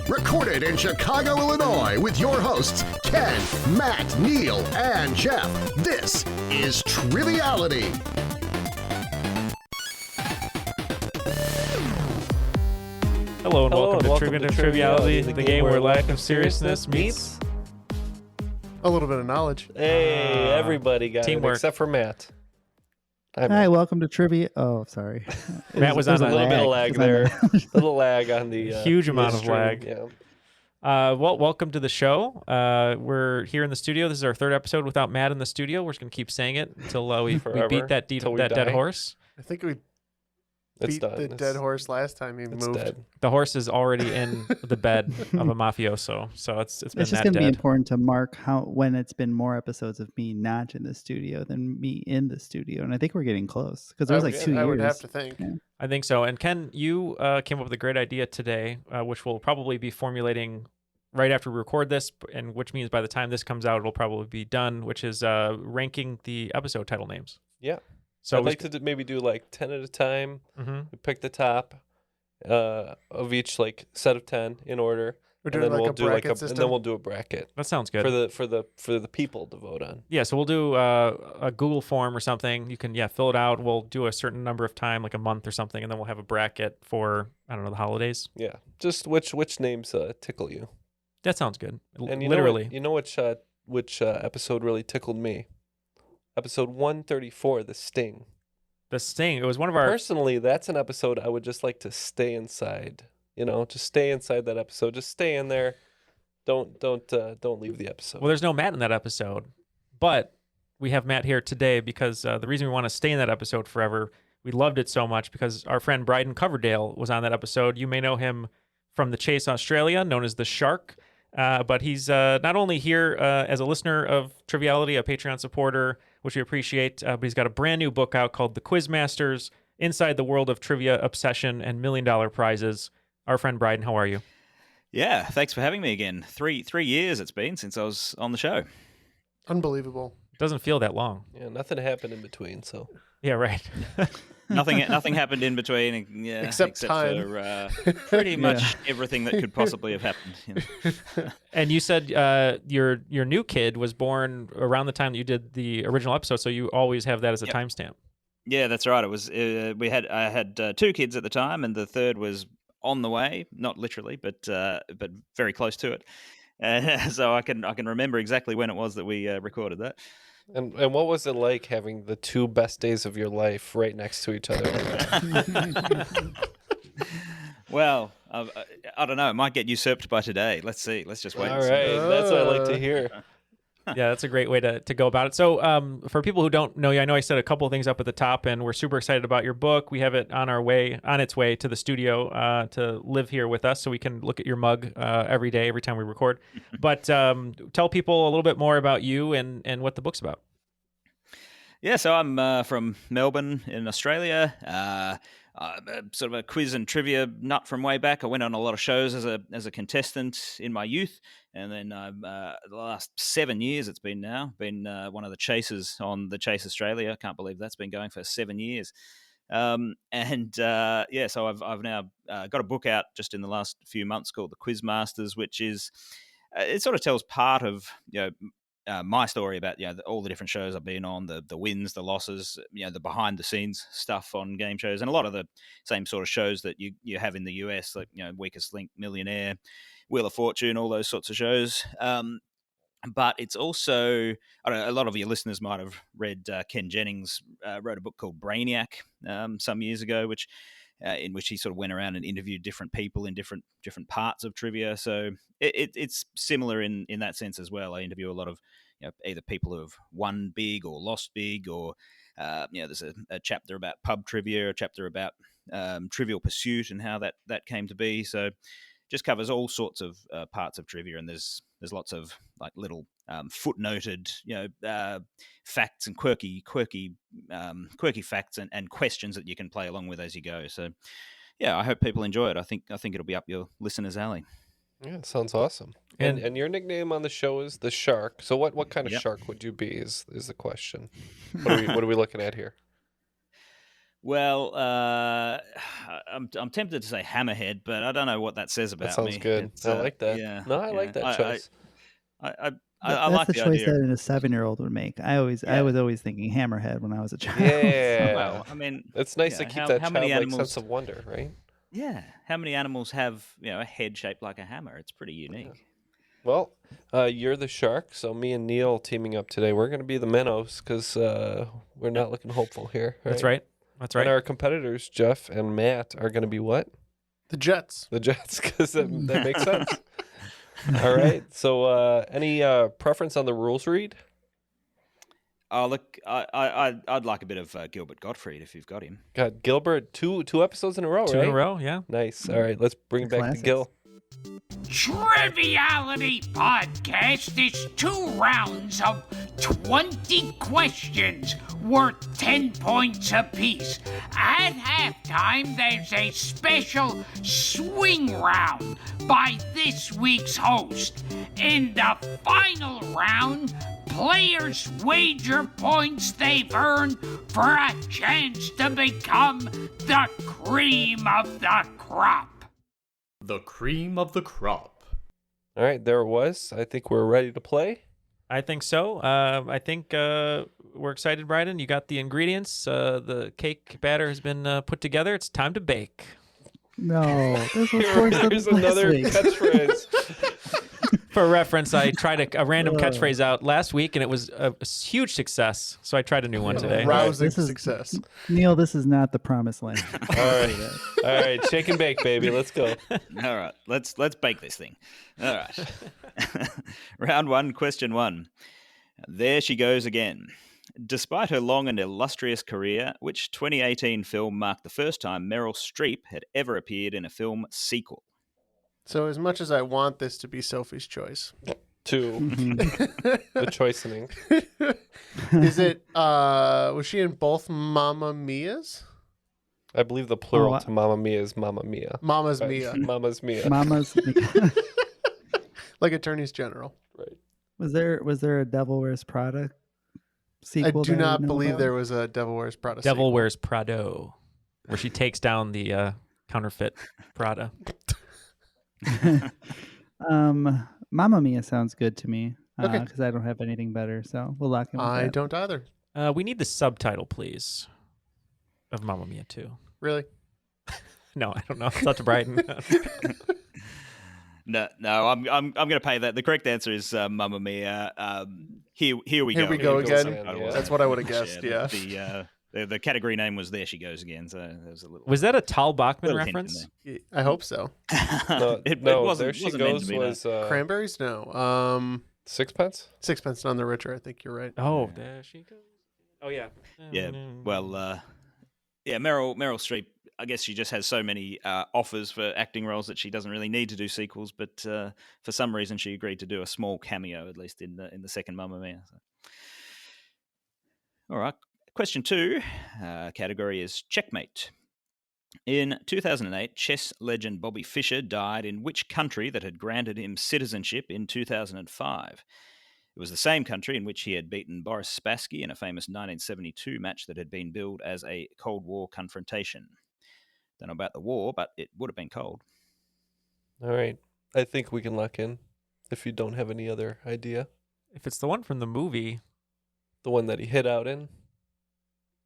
Recorded in Chicago, Illinois, with your hosts, Ken, Matt, Neal, and Jeff. This is Triviality. Hello and welcome to Triviality, the game where lack of seriousness meets a little bit of knowledge. Hey, everybody got teamwork. it except for Matt. Hi, welcome to Trivia. Oh, sorry. Matt was on a little bit of lag there. A little lag on the huge amount of stream. lag. Yeah. Well, welcome to the show. We're here in the studio. This is our third episode without Matt in the studio. We're just gonna keep saying it until we beat that dead horse. I think we It's beat done. the dead horse last time he moved. Dead. The horse is already in the bed of a mafioso, so it's been It's just that going to be dead. important to mark when it's been more episodes of me not in the studio than me in the studio, and I think we're getting close because there's like 2 years. I would have to think. Yeah. I think so. And Ken, you came up with a great idea today, which we'll probably be formulating right after we record this, and which means by the time this comes out, it'll probably be done, which is ranking the episode title names. Yeah. So I'd like to maybe do like 10 at a time. Mm-hmm. We pick the top of each like set of 10 in order. We're doing like a bracket system. And then we'll do a bracket That sounds good. for the people to vote on. Yeah, so we'll do a Google form or something. You can fill it out. We'll do a certain number of time, like a month or something, and then we'll have a bracket for the holidays. Yeah. Just which names tickle you. That sounds good. And Literally. you know which episode really tickled me? Episode 134, The Sting. The Sting. It was one of our. Personally, that's an episode I would just like to stay inside. Just stay inside that episode. Just stay in there. Don't leave the episode. Well, there's no Matt in that episode, but we have Matt here today because the reason we want to stay in that episode forever, we loved it so much because our friend Brydon Coverdale was on that episode. You may know him from The Chase Australia, known as the Shark. But he's not only here as a listener of Triviality, a Patreon supporter, which we appreciate, but he's got a brand new book out called The Quizmasters, Inside the World of Trivia, Obsession, and $1 Million Prizes. Our friend Brydon, how are you? Yeah, thanks for having me again. Three years it's been since I was on the show. Unbelievable. It doesn't feel that long. Yeah, nothing happened in between, so. Yeah, right. Nothing happened in between, except time. For pretty much everything that could possibly have happened. And you said your new kid was born around the time that you did the original episode, so you always have that as a timestamp. Yeah, that's right. It was I had 2 kids at the time, and the third was on the way, not literally, but very close to it. So I can remember exactly when it was that we recorded that. And what was it like having the 2 best days of your life right next to each other? Well, I don't know. It might get usurped by today. Let's see. Let's just wait. All right, that's what I like to hear. Yeah, that's a great way to go about it. So for people who don't know you, I know I said a couple of things up at the top, and we're super excited about your book. We have it on its way to the studio to live here with us so we can look at your mug every day, every time we record. But tell people a little bit more about you and what the book's about. Yeah, so I'm from Melbourne in Australia. I'm sort of a quiz and trivia nut from way back. I went on a lot of shows as a contestant in my youth, and then the last 7 years it's been one of the chasers on the Chase Australia. I can't believe that's been going for 7 years. So I've now got a book out just in the last few months called The Quizmasters, which is it sort of tells part of my story about all the different shows I've been on, the wins, the losses, the behind the scenes stuff on game shows, and a lot of the same sort of shows that you have in the US, like Weakest Link, Millionaire, Wheel of Fortune, all those sorts of shows. But it's also, a lot of your listeners might have read Ken Jennings wrote a book called Brainiac some years ago, in which he sort of went around and interviewed different people in different parts of trivia. So it's similar in that sense as well. I interview a lot of either people who have won big or lost big, or there's a chapter about pub trivia, a chapter about Trivial Pursuit and how that came to be. So just covers all sorts of parts of trivia, and there's lots of like little footnoted facts and quirky facts and questions that you can play along with as you go. So yeah, I hope people enjoy it. I think it'll be up your listeners' alley. Yeah, it sounds awesome. And your nickname on the show is the Shark. So what kind of shark would you be? Is the question? What are we looking at here? Well, I'm tempted to say hammerhead, but I don't know what that says about me. That sounds good. I like that. Yeah, no, I like that choice. I That's like the the choice idea. that a 7-year-old would make. I was always thinking hammerhead when I was a child. Yeah. Well, I mean, it's nice to keep that how many childlike animals, sense of wonder, right? Yeah. How many animals have a head shaped like a hammer? It's pretty unique. Yeah. Well, you're the shark, so me and Neal teaming up today. We're going to be the minnows because we're not looking hopeful here. Right? That's right. That's right. And our competitors, Jeff and Matt, are going to be what? The Jets. The Jets, because that makes sense. All right. So, any preference on the rules read? Oh, look, I'd like a bit of Gilbert Gottfried if you've got him. Got Gilbert, two episodes in a row, right? 2 in a row, yeah. Nice. All right, let's bring it back Classics. to Gil. Triviality podcast is 2 rounds of 20 questions worth 10 points apiece. At halftime, there's a special swing round by this week's host. In the final round, players wager points they've earned for a chance to become the cream of the crop. The cream of the crop. All right, there it was. I think we're ready to play. I think so. I think we're excited, Brydon. You got the ingredients. The cake batter has been put together. It's time to bake. No, this was worse than Here's last another week. catchphrase. For reference, I tried a random catchphrase out last week, and it was a huge success. So I tried a new one today. Rousing This is- success. Neil, this is not the promised land. All right. All right, shake and bake, baby. Let's go. All right, let's bake this thing. All right. Round 1, question 1. There she goes again. Despite her long and illustrious career, which 2018 film marked the first time Meryl Streep had ever appeared in a film sequel? So as much as I want this to be Sophie's choice, 2. The choicening. is it? Was she in both Mamma Mia's? I believe the plural Oh, to Mamma Mia is Mamma Mia. Mama's Right. Mia, Mama's Mia. Mama's. like attorneys general. Right. Was there a Devil Wears Prada sequel? I do that not know believe about? there was a Devil Wears Prada. Devil sequel. Wears Prado, where she takes down the counterfeit Prada. Mamma Mia sounds good to me. Okay. Because I don't have anything better, so we'll lock in with I that. don't either. We need the subtitle, please, of Mamma Mia 2. Really. No, I don't know. It's up to Brydon. No, I'm going to pay that. The correct answer is Mamma Mia. Here we go. Here we go goes again. again, yeah. That's what I would have guessed. Yeah. The category name was There She Goes Again, so there was a little. Was that a Tal Bachman little hint in reference? I hope so. No, It no, wasn't- There She wasn't meant to Goes be, no. was Cranberries? No. Sixpence? Sixpence None the Richer. I think you're right. Oh, there she goes. Oh, yeah. Yeah, well, Meryl Streep, I guess she just has so many offers for acting roles that she doesn't really need to do sequels, but for some reason she agreed to do a small cameo, at least in the second Mamma Mia. So. All right, question 2, category is checkmate. In 2008, chess legend Bobby Fischer died in which country that had granted him citizenship in 2005? It was the same country in which he had beaten Boris Spassky in a famous 1972 match that had been billed as a Cold War confrontation. Don't know about the war, but it would have been cold. All right. I think we can lock in if you don't have any other idea. If it's the one from the movie, The one that he hit out in.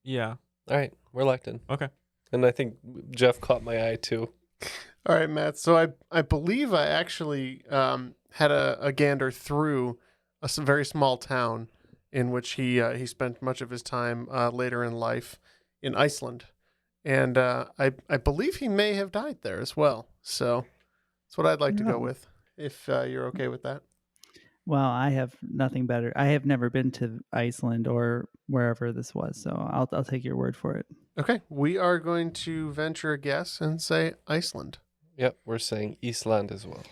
yeah. All right. We're locked in. Okay. And I think Jeff caught my eye too. All right, Matt. So I believe I actually had a gander through a very small town in which he spent much of his time later in life in Iceland, and I believe he may have died there as well. So that's what I'd like to go with, if you're okay with that. Well, I have nothing better. I have never been to Iceland or wherever this was, so I'll take your word for it. Okay, we are going to venture a guess and say Iceland. Yep. We're saying Eastland as well.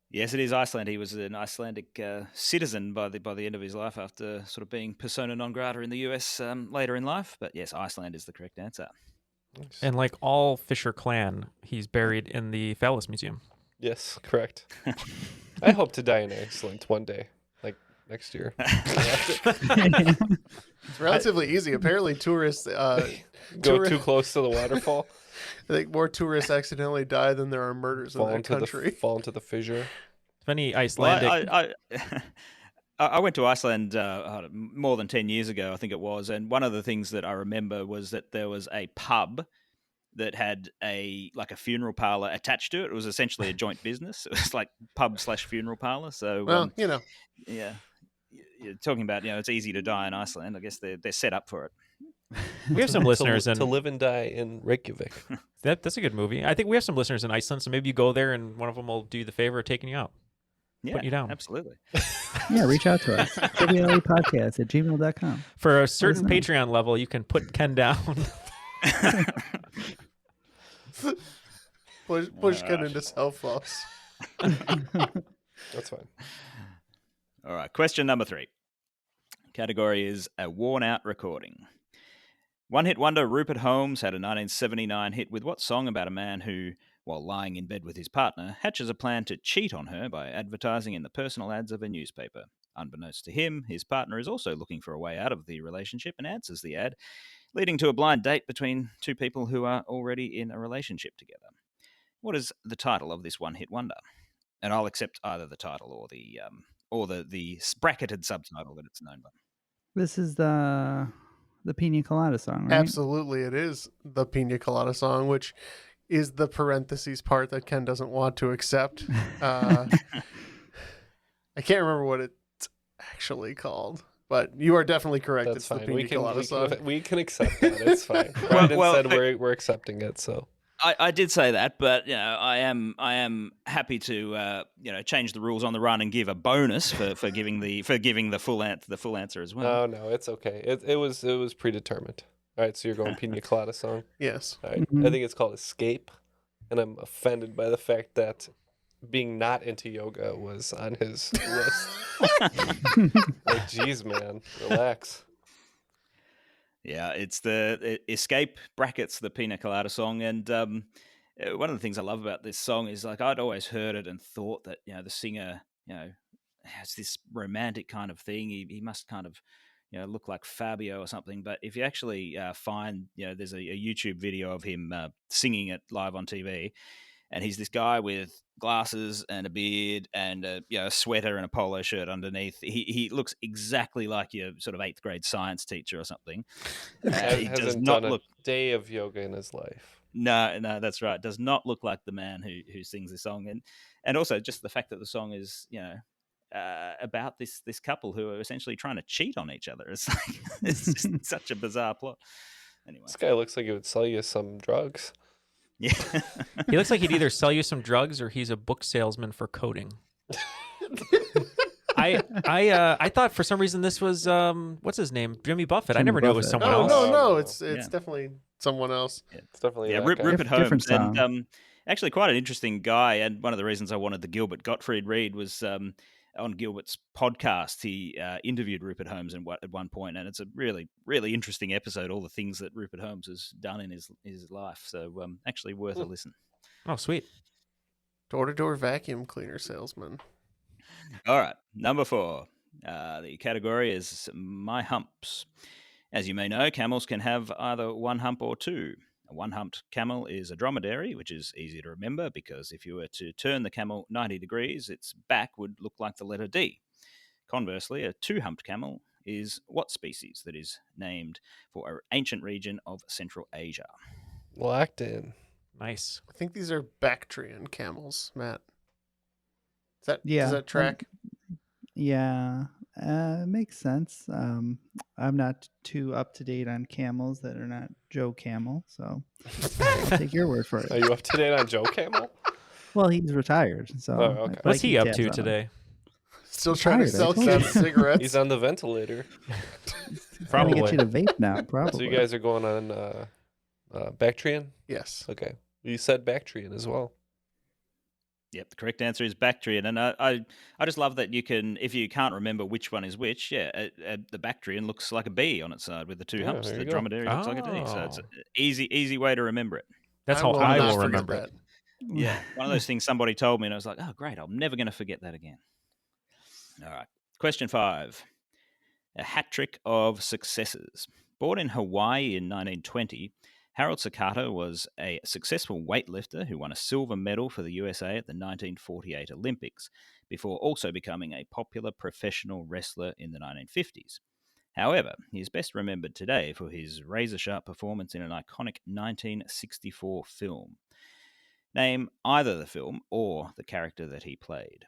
Yes, it is Iceland. He was an Icelandic citizen by the end of his life after sort of being persona non grata in the US later in life. But yes, Iceland is the correct answer. Nice. And like all Fisher clan, he's buried in the Phallus Museum. Yes, correct. I hope to die in Iceland one day. Like next year. It's relatively easy. Apparently, tourists Go too close to the waterfall. I think more tourists accidentally die than there are murders in that country. Fall into the fissure. If any Icelandic... Well, I went to Iceland more than 10 years ago, I think it was, and one of the things that I remember was that there was a pub that had a funeral parlor attached to it. It was essentially a joint business. It was like pub/funeral parlor. So, well, yeah, you're talking about, it's easy to die in Iceland. I guess they're set up for it. We have some listeners to live and die in Reykjavik. That's a good movie. I think we have some listeners in Iceland, so maybe you go there and one of them will do you the favor of taking you out. Yeah, put you down. Absolutely. Yeah, reach out to us. trivialitypodcast@gmail.com. For a certain Patreon level, you can put Ken down. push Ken into self-loss. That's fine. All right, question number 3. Category is a worn-out recording. One-hit wonder Rupert Holmes had a 1979 hit with what song about a man who, while lying in bed with his partner, hatches a plan to cheat on her by advertising in the personal ads of a newspaper. Unbeknownst to him, his partner is also looking for a way out of the relationship and answers the ad, leading to a blind date between two people who are already in a relationship together. What is the title of this one-hit wonder? And I'll accept either the title or the bracketed subtitle that it's known by. This is the Pina Colada song, right? Absolutely, it is the Pina Colada song, which is the parentheses part that Ken doesn't want to accept. I can't remember what it's actually called, but you are definitely correct. That's it's fine. the Pina Colada song. We can accept that. It's fine. Brydon said we're accepting it, so. I did say that, but I am happy to change the rules on the run and give a bonus for giving the full answer as well. No, it's okay. It was predetermined. All right, so you're going Pina Colada song. Yes. All right. I think it's called Escape, and I'm offended by the fact that being not into yoga was on his list. Like, geez, man, relax. Yeah, it's the Escape brackets the Pina Colada song, and one of the things I love about this song is I'd always heard it and thought that the singer has this romantic kind of thing. He must kind of look like Fabio or something. But if you actually find there's a YouTube video of him singing it live on TV, and he's this guy with glasses and a beard and a sweater and a polo shirt underneath. He looks exactly like your sort of 8th grade science teacher or something. He does not look a day of yoga in his life. No, that's right. Does not look like the man who sings the song, and also just the fact that the song is about this couple who are essentially trying to cheat on each other. It's just such a bizarre plot. Anyway, this guy looks like he would sell you some drugs. Yeah. He looks like he'd either sell you some drugs or he's a book salesman for coding. I thought for some reason this was what's his name, Jimmy Buffett. I Jimmy never knew it was Buffett. someone else. No, it's definitely someone else. It's definitely Rupert Holmes, different song. and actually quite an interesting guy. And one of the reasons I wanted the Gilbert Gottfried read was on Gilbert's podcast. He interviewed Rupert Holmes at one point, and it's a really, really interesting episode. All the things that Rupert Holmes has done in his life. So actually worth a listen. Oh, sweet. Door-to-door vacuum cleaner salesman. All right, number 4. The category is my humps. As you may know, camels can have either one hump or two. A one-humped camel is a dromedary, which is easy to remember because if you were to turn the camel 90 degrees, its back would look like the letter D. Conversely, a two-humped camel is what species that is named for an ancient region of Central Asia? Locked in. Nice. I think these are Bactrian camels, Matt. Does Yeah. that track? Yeah, makes sense. I'm not too up to date on camels that are not Joe Camel, so I'll take your word for Are it. you up to date on Joe Camel? Well, he's retired, so. Oh, okay. but I What's he keep up tabs to on him. today? Still trying to Tired, I sell told you. kids cigarettes. He's on the ventilator. Trying to get Probably. you to vape now, So probably. you guys are going on Bactrian? Yes. Okay. You said Bactrian as well. Yep, the correct answer is Bactrian, and I just love that you can, if you can't remember which one is which, the Bactrian looks like a B on its side with the two Yeah, humps. there The you go. dromedary looks like a D, so it's Oh. an easy way to remember it. That's how will I not will forget remember that. it. Yeah, one of those things somebody told me, and I was like, oh, great, I'm never going to forget that again. All right, Question 5. A hat trick of successes. Born in Hawaii in 1920, Harold Sakata was a successful weightlifter who won a silver medal for the USA at the 1948 Olympics, before also becoming a popular professional wrestler in the 1950s. However, he is best remembered today for his razor-sharp performance in an iconic 1964 film. Name either the film or the character that he played.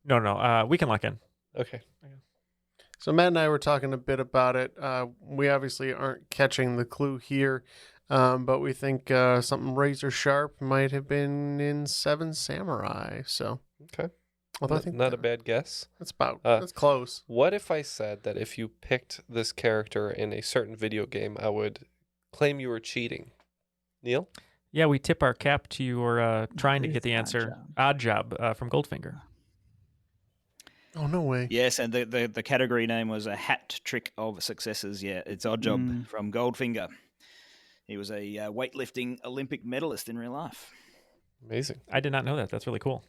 No, we can lock in. Okay. So Matt and I were talking a bit about it. We obviously aren't catching the clue here, but we think something razor sharp might have been in Seven Samurai. So Okay. although I think Not a bad guess. that's close. What if I said that if you picked this character in a certain video game, I would claim you were cheating? Neal? Yeah, we tip our cap to your trying to It's get the Odd answer. Job. Odd Job from Goldfinger. Oh, no way. Yes, and the category name was a hat trick of successes. Yeah, it's Odd Job from Goldfinger. He was a weightlifting Olympic medalist in real life. Amazing. I did not know that. That's really cool.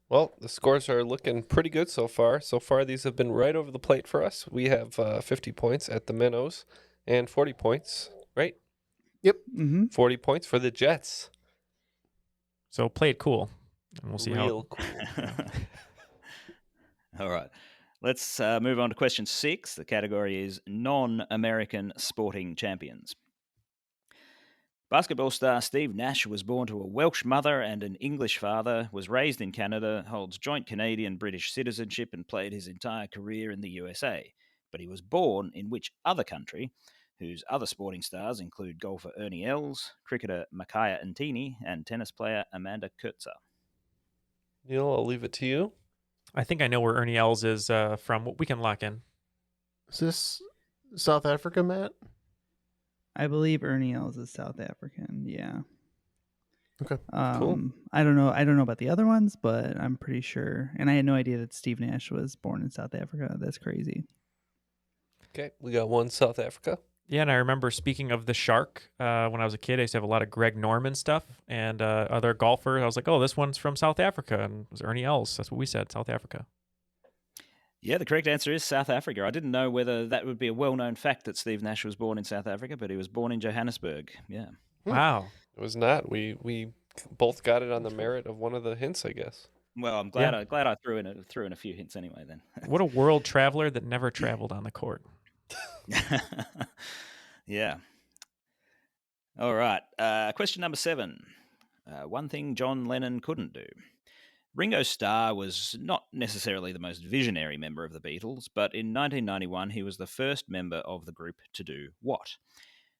Well, the scores are looking pretty good so far. So far, these have been right over the plate for us. We have 50 points at the Minnows and 40 points, right? Yep. Mm-hmm. 40 points for the Jets. So play it cool, and we'll see Real how. cool. All right. Let's move on to question 6. The category is non-American sporting champions. Basketball star Steve Nash was born to a Welsh mother and an English father, was raised in Canada, holds joint Canadian-British citizenship, and played his entire career in the USA. But he was born in which other country, whose other sporting stars include golfer Ernie Els, cricketer Makaya Ntini, and tennis player Amanda Kurtzer? Neal, I'll leave it to you. I think I know where Ernie Els is from. We can lock in. Is this South Africa, Matt? I believe Ernie Els is South African. Yeah. Okay. Cool. I don't know about the other ones, but I'm pretty sure. And I had no idea that Steve Nash was born in South Africa. That's crazy. Okay, we got one South Africa. Yeah, and I remember speaking of the shark when I was a kid. I used to have a lot of Greg Norman stuff and other golfers. I was like, oh, this one's from South Africa, and it was Ernie Els. That's what we said, South Africa. Yeah, the correct answer is South Africa. I didn't know whether that would be a well-known fact that Steve Nash was born in South Africa, but he was born in Johannesburg. Yeah. Wow. It was not. We both got it on the merit of one of the hints, I guess. Well, I'm glad I threw in a few hints anyway. Then. What a world traveler that never traveled on the court. Yeah. All right. Question number 7. One thing John Lennon couldn't do. Ringo Starr was not necessarily the most visionary member of the Beatles, but in 1991 he was the first member of the group to do what?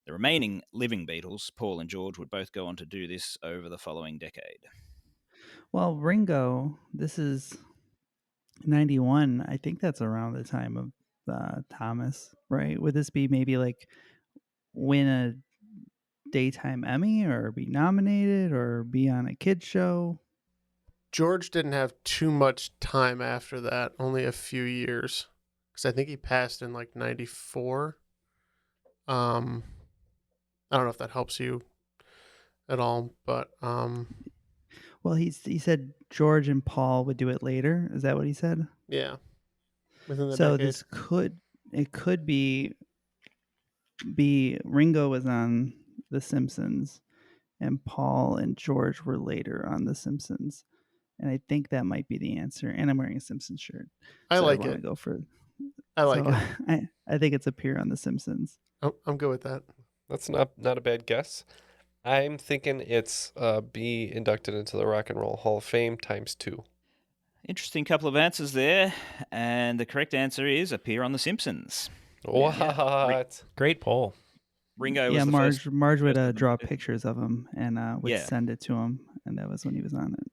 The remaining living Beatles, Paul and George, would both go on to do this over the following decade. Well, Ringo, this is 91. I think that's around the time of Thomas, right? Would this be maybe like win a daytime Emmy or be nominated or be on a kid show? George didn't have too much time after that, only a few years. Because I think he passed in like 94. I don't know if that helps you at all, but Well, he said George and Paul would do it later. Is that what he said? yeah. Within the So decade. this could be Ringo was on The Simpsons and Paul and George were later on The Simpsons. And I think that might be the answer. And I'm wearing a Simpsons shirt. I like wanna it. Go for I like so it. I think it's appear on The Simpsons. I'm good with that. That's not a bad guess. I'm thinking it's be inducted into the Rock and Roll Hall of Fame ×2. Interesting couple of answers there, and the correct answer is appear on The Simpsons. What? Great poll. Ringo was Yeah, the first. Marge would first draw pictures of him and would Yeah. send it to him, and that was when he was on it.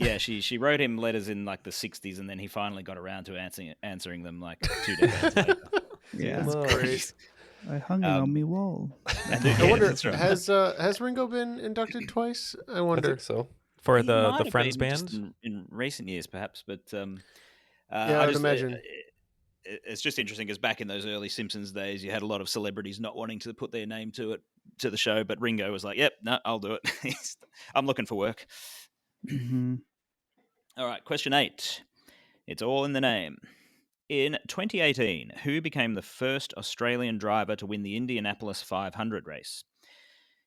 Yeah, she wrote him letters in like the 60s, and then he finally got around to answering them like 2 decades later. Yeah, That's great. I hung it on me wall. I wonder, that's right. has Ringo been inducted twice? I I wonder. think so. For He might the have Friends been just band? in recent years, perhaps, but I would imagine. It's just interesting because back in those early Simpsons days, you had a lot of celebrities not wanting to put their name to the show, but Ringo was like, "Yep, no, I'll do it. I'm looking for work." Mm-hmm. All right, question 8. It's all in the name. In 2018, who became the first Australian driver to win the Indianapolis 500 race?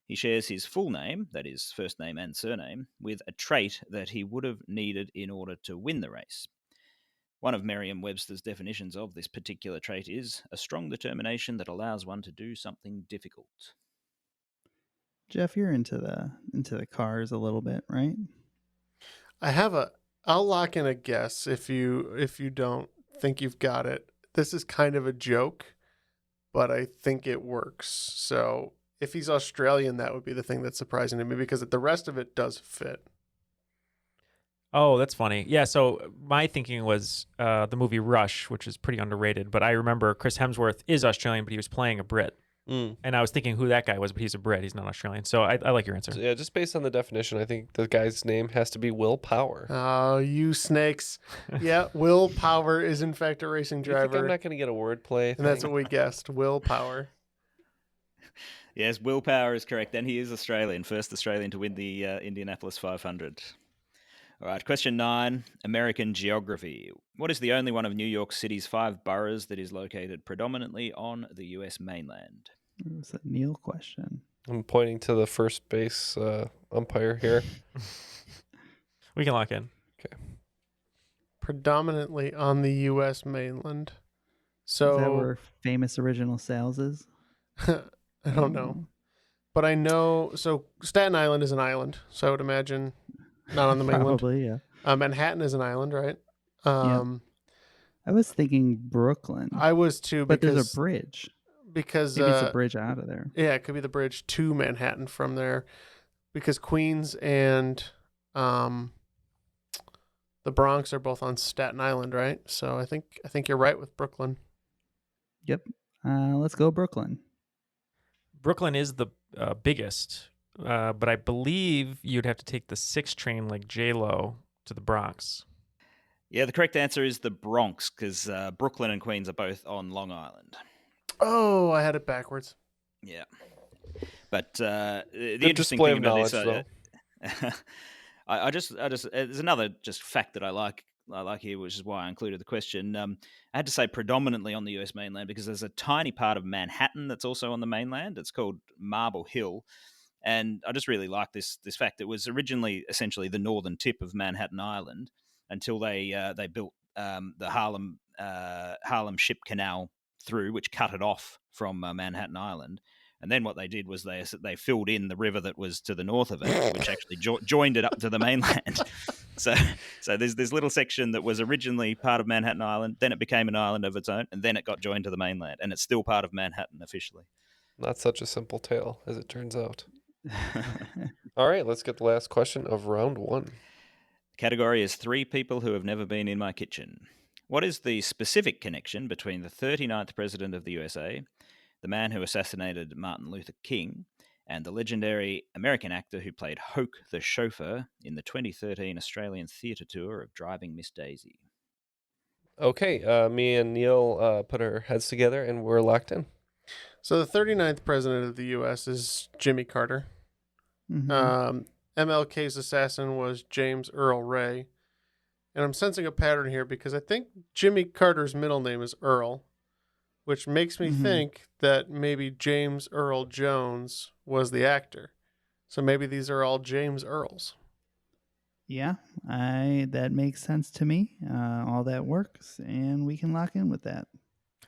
He shares his full name, that is, first name and surname, with a trait that he would have needed in order to win the race. One of Merriam-Webster's definitions of this particular trait is a strong determination that allows one to do something difficult. Jeff, you're into the cars a little bit, right? I'll lock in a guess if you don't think you've got it. This is kind of a joke, but I think it works. So if he's Australian, that would be the thing that's surprising to me because the rest of it does fit. Oh, that's funny. Yeah, so my thinking was the movie Rush, which is pretty underrated, but I remember Chris Hemsworth is Australian, but he was playing a Brit. And I was thinking who that guy was, but he's a Brit. He's not Australian. So I like your answer. Yeah, just based on the definition, I think the guy's name has to be Will Power. Oh, you snakes. Yeah, Will Power is in fact a racing You think driver. I'm not going to get a wordplay? And that's what we guessed. Will Power. Yes, Will Power is correct, and he is Australian, first Australian to win the Indianapolis 500. All right, question 9, American geography. What is the only one of New York City's 5 boroughs that is located predominantly on the U.S. mainland? It was a Neal question. I'm pointing to the first base umpire here. We can lock in. Predominantly on the U.S. mainland. So Is that where Famous Original Sales is? I don't know. But I know, so Staten Island is an island, so I would imagine not on the mainland. Probably, yeah. Manhattan is an island, right? I was thinking Brooklyn. I was too, but because there's a bridge. Because Maybe it's a bridge out of there. Yeah, it could be the bridge to Manhattan from there, because Queens and the Bronx are both on Staten Island, right? So I think you're right with Brooklyn. Yep. Let's go Brooklyn. Brooklyn is the biggest, but I believe you'd have to take the 6 train like J-Lo to the Bronx. Yeah, the correct answer is the Bronx, because Brooklyn and Queens are both on Long Island. Oh, I had it backwards. Yeah. But the Good interesting display thing of about knowledge, this, I just there's another just fact that I like here, which is why I included the question. I had to say predominantly on the US mainland because there's a tiny part of Manhattan that's also on the mainland. It's called Marble Hill. And I just really like this fact. It was originally essentially the northern tip of Manhattan Island until they built the Harlem Ship Canal through, which cut it off from Manhattan Island. And then what they did was they filled in the river that was to the north of it, which actually joined it up to the mainland. So there's this little section that was originally part of Manhattan Island, then it became an island of its own, and then it got joined to the mainland, and it's still part of Manhattan officially. Not such a simple tale, as it turns out. All right, let's get the last question of round 1. The category is 3 people who have never been in my kitchen. What is the specific connection between the 39th President of the USA, the man who assassinated Martin Luther King, and the legendary American actor who played Hoke the chauffeur in the 2013 Australian theatre tour of Driving Miss Daisy? Okay, me and Neal put our heads together and we're locked in. So the 39th president of the U.S. is Jimmy Carter. Mm-hmm. MLK's assassin was James Earl Ray. And I'm sensing a pattern here because I think Jimmy Carter's middle name is Earl, which makes me think that maybe James Earl Jones was the actor. So maybe these are all James Earls. Yeah, that makes sense to me. All that works, and we can lock in with that.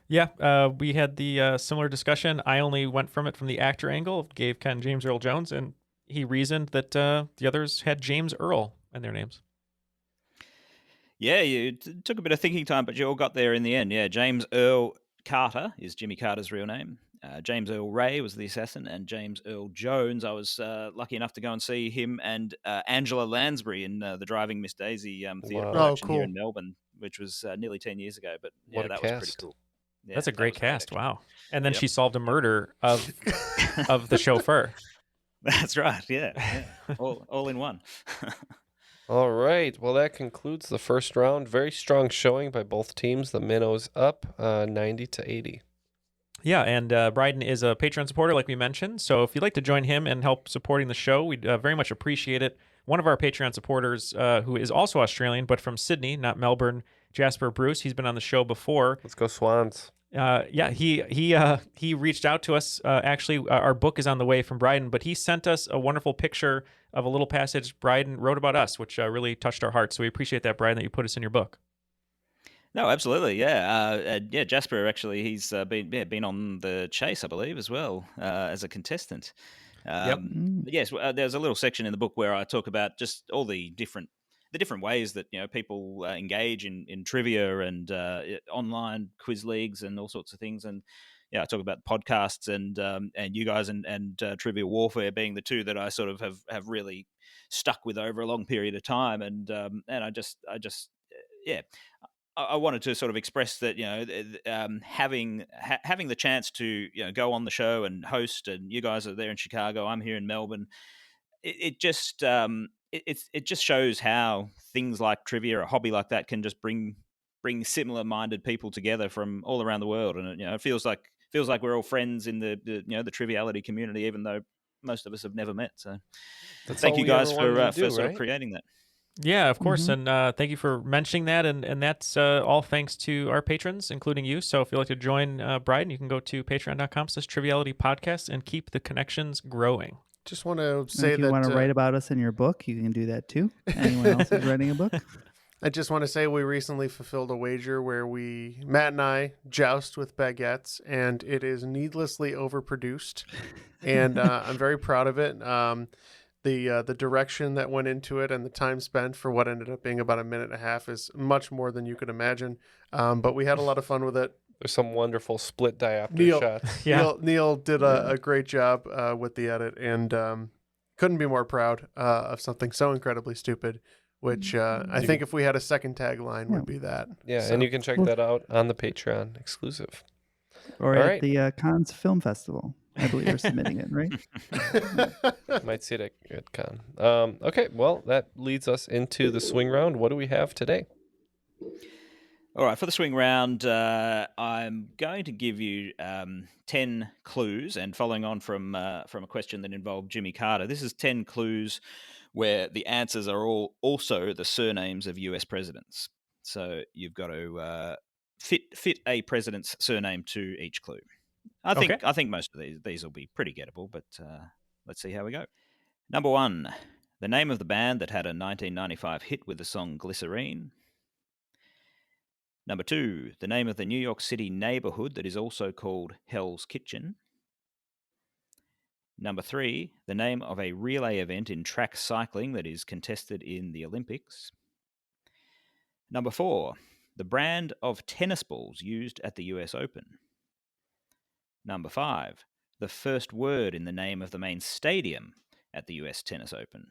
Yeah, we had the similar discussion. I only went from the actor angle, gave Ken James Earl Jones, and he reasoned that the others had James Earl in their names. Yeah, you took a bit of thinking time, but you all got there in the end. Yeah, James Earl Carter is Jimmy Carter's real name. James Earl Ray was the assassin, and James Earl Jones, I was lucky enough to go and see him and Angela Lansbury in the Driving Miss Daisy theatre production here in Melbourne, which was nearly 10 years ago. But yeah, that was pretty cool. Yeah, that's a great cast. Wow. And then Yep. she solved a murder of the chauffeur. That's right. Yeah. All in one. All right. Well, that concludes the first round. Very strong showing by both teams. The minnows up 90-80. Yeah, and Brydon is a Patreon supporter, like we mentioned. So if you'd like to join him and help supporting the show, we'd very much appreciate it. one of our Patreon supporters who is also Australian, but from Sydney, not Melbourne, Jasper Bruce. He's been on the show before. Let's go Swans. Yeah, he reached out to us. Actually, our book is on the way from Brydon, but he sent us a wonderful picture of a little passage Brydon wrote about us, which really touched our hearts. So we appreciate that, Brydon, that you put us in your book. No, absolutely, yeah. Jasper, actually, he's been on the Chase, I believe, as well, as a contestant. Yes, there's a little section in the book where I talk about just all the different ways that people engage in trivia and online quiz leagues and all sorts of things. And I talk about podcasts and you guys and Trivia Warfare being the two that I sort of have really stuck with over a long period of time. And I just I wanted to sort of express that having the chance to go on the show and host, and you guys are there in Chicago, I'm here in Melbourne. It just shows how things like trivia, a hobby like that, can just bring similar-minded people together from all around the world, and it feels like we're all friends in the Triviality community, even though most of us have never met. So, thank you guys for sort of creating that. Yeah, of course, and thank you for mentioning that, and that's all thanks to our patrons, including you. So if you'd like to join Brydon, you can go to patreon.com/trivialitypodcast and keep the connections growing. Just want to say if you that want to write about us in your book, you can do that too. Anyone else is writing a book? I just want to say we recently fulfilled a wager where Matt and I joust with baguettes, and it is needlessly overproduced, and I'm very proud of it. The direction that went into it and the time spent for what ended up being about a minute and a half is much more than you could imagine. But we had a lot of fun with it. There's some wonderful split diopter shots. Yeah. Neal did a great job with the edit, and couldn't be more proud of something so incredibly stupid, which I think if we had a second tagline would be that. Yeah, so. And you can check that out on the Patreon exclusive. Or at the Cannes Film Festival. I believe we're submitting it, right? Might see it at Con. Okay, well, that leads us into the swing round. What do we have today? All right, for the swing round, I'm going to give you 10 clues, and following on from a question that involved Jimmy Carter, this is 10 clues where the answers are all also the surnames of US presidents. So you've got to fit a president's surname to each clue. I think most of these will be pretty gettable, but let's see how we go. Number 1, the name of the band that had a 1995 hit with the song Glycerine. Number 2, the name of the New York City neighborhood that is also called Hell's Kitchen. Number 3, the name of a relay event in track cycling that is contested in the Olympics. Number 4, the brand of tennis balls used at the US Open. Number 5, the first word in the name of the main stadium at the US Tennis Open.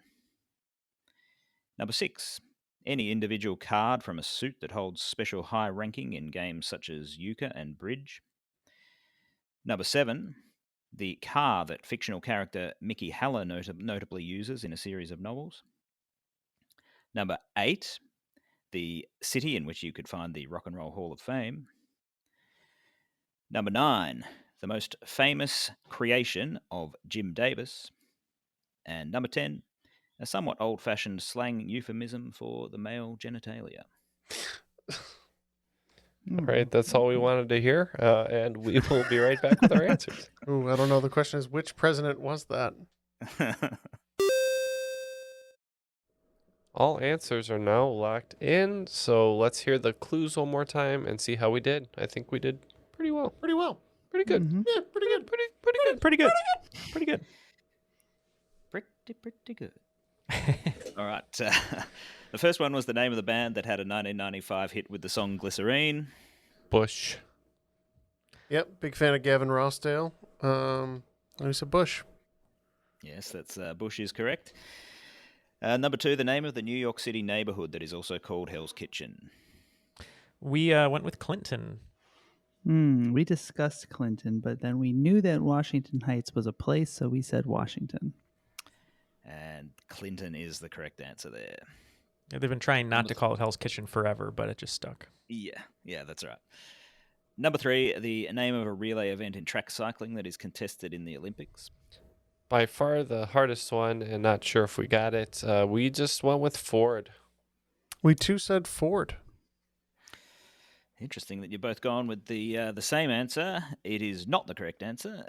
Number 6, any individual card from a suit that holds special high ranking in games such as euchre and bridge. Number 7, the car that fictional character Mickey Haller notably uses in a series of novels. Number 8, the city in which you could find the Rock and Roll Hall of Fame. Number 9, the most famous creation of Jim Davis. And number 10, a somewhat old-fashioned slang euphemism for the male genitalia. All right, that's all we wanted to hear, and we will be right back with our answers. Ooh, I don't know. The question is, which president was that? All answers are now locked in, so let's hear the clues one more time and see how we did. I think we did pretty well. Pretty well. Pretty good. Mm-hmm. Yeah, pretty good. Pretty good. Pretty good. Pretty good. All right. The first one was the name of the band that had a 1995 hit with the song Glycerine. Bush. Yep, big fan of Gavin Rossdale. I said Bush. Yes, that's Bush is correct. Number 2, the name of the New York City neighborhood that is also called Hell's Kitchen. We went with Clinton. We discussed Clinton, but then we knew that Washington Heights was a place, so we said Washington. And Clinton is the correct answer there. Yeah, they've been trying not to call it Hell's Kitchen forever, but it just stuck. Yeah, that's right. Number 3, the name of a relay event in track cycling that is contested in the Olympics. By far the hardest one, and not sure if we got it. We just went with Ford. We too said Ford. Interesting that you're both gone with the same answer. It is not the correct answer.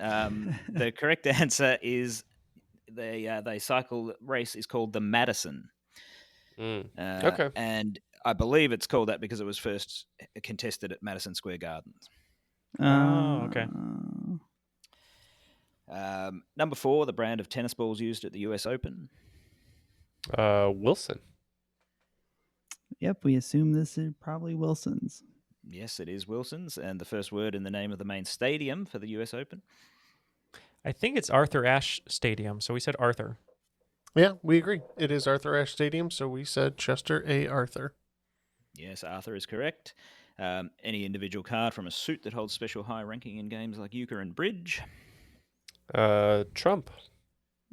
The correct answer is the cycle race is called the Madison. Okay. And I believe it's called that because it was first contested at Madison Square Gardens. Oh, okay. Number 4, the brand of tennis balls used at the US Open. Wilson. Yep, we assume this is probably Wilson's. Yes, it is Wilson's, and the first word in the name of the main stadium for the US Open. I think it's Arthur Ashe Stadium, so we said Arthur. Yeah, we agree. It is Arthur Ashe Stadium, so we said Chester A. Arthur. Yes, Arthur is correct. Any individual card from a suit that holds special high ranking in games like euchre and bridge. Trump.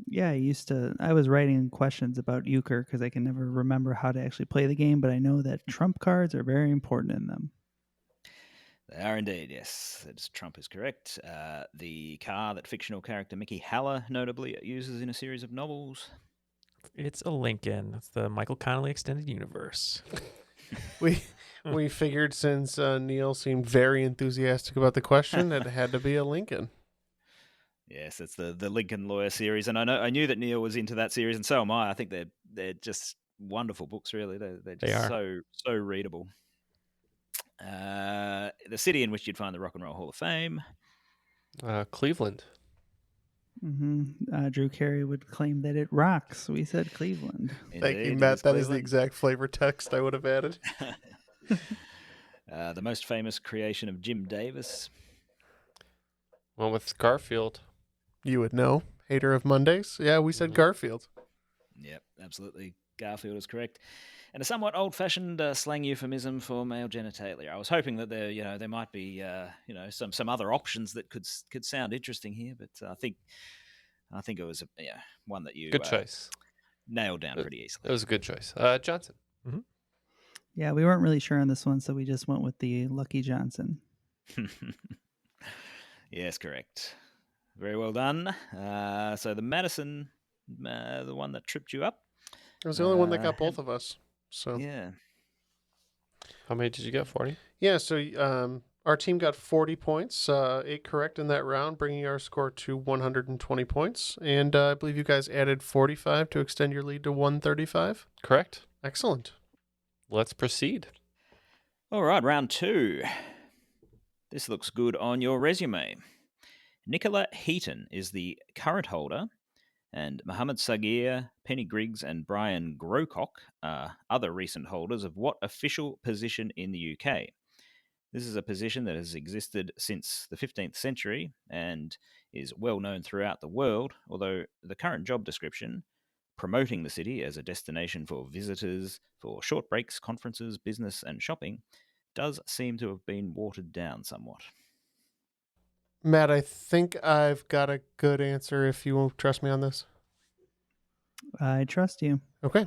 Yeah, I was writing questions about euchre because I can never remember how to actually play the game, but I know that trump cards are very important in them. They are indeed, yes. Trump is correct. The car that fictional character Mickey Haller notably uses in a series of novels. It's a Lincoln. It's the Michael Connelly Extended Universe. We figured since Neal seemed very enthusiastic about the question, it had to be a Lincoln. Yes, it's the Lincoln Lawyer series, and I knew that Neal was into that series, and so am I. I think they're just wonderful books, really. They're just so readable. The city in which you'd find the Rock and Roll Hall of Fame. Cleveland. Mm-hmm. Drew Carey would claim that it rocks. We said Cleveland. Thank you, Matt. That is the exact flavor text I would have added. The most famous creation of Jim Davis. Went with Garfield. You would know. Hater of Mondays. Yeah, we said Garfield. Yep, absolutely. Garfield is correct. And a somewhat old-fashioned slang euphemism for male genitalia. I was hoping that there might be some other options that could sound interesting here, but I think it was one that you good choice. Nailed down pretty easily. It was a good choice. Johnson. Mm-hmm. Yeah, we weren't really sure on this one, so we just went with the Lucky Johnson. Yes, correct. Very well done. So the Madison, the one that tripped you up. It was the only one that got both of us. So yeah. How many did you get? 40? Yeah, so our team got 40 points, 8 correct in that round, bringing our score to 120 points. And I believe you guys added 45 to extend your lead to 135. Correct. Excellent. Let's proceed. All right, round 2. This looks good on your resume. Nicola Heaton is the current holder, and Mohammed Sagir, Penny Griggs, and Brian Grocock are other recent holders of what official position in the UK? This is a position that has existed since the 15th century and is well known throughout the world, although the current job description, promoting the city as a destination for visitors, for short breaks, conferences, business, and shopping, does seem to have been watered down somewhat. Matt, I think I've got a good answer if you won't trust me on this. I trust you. Okay.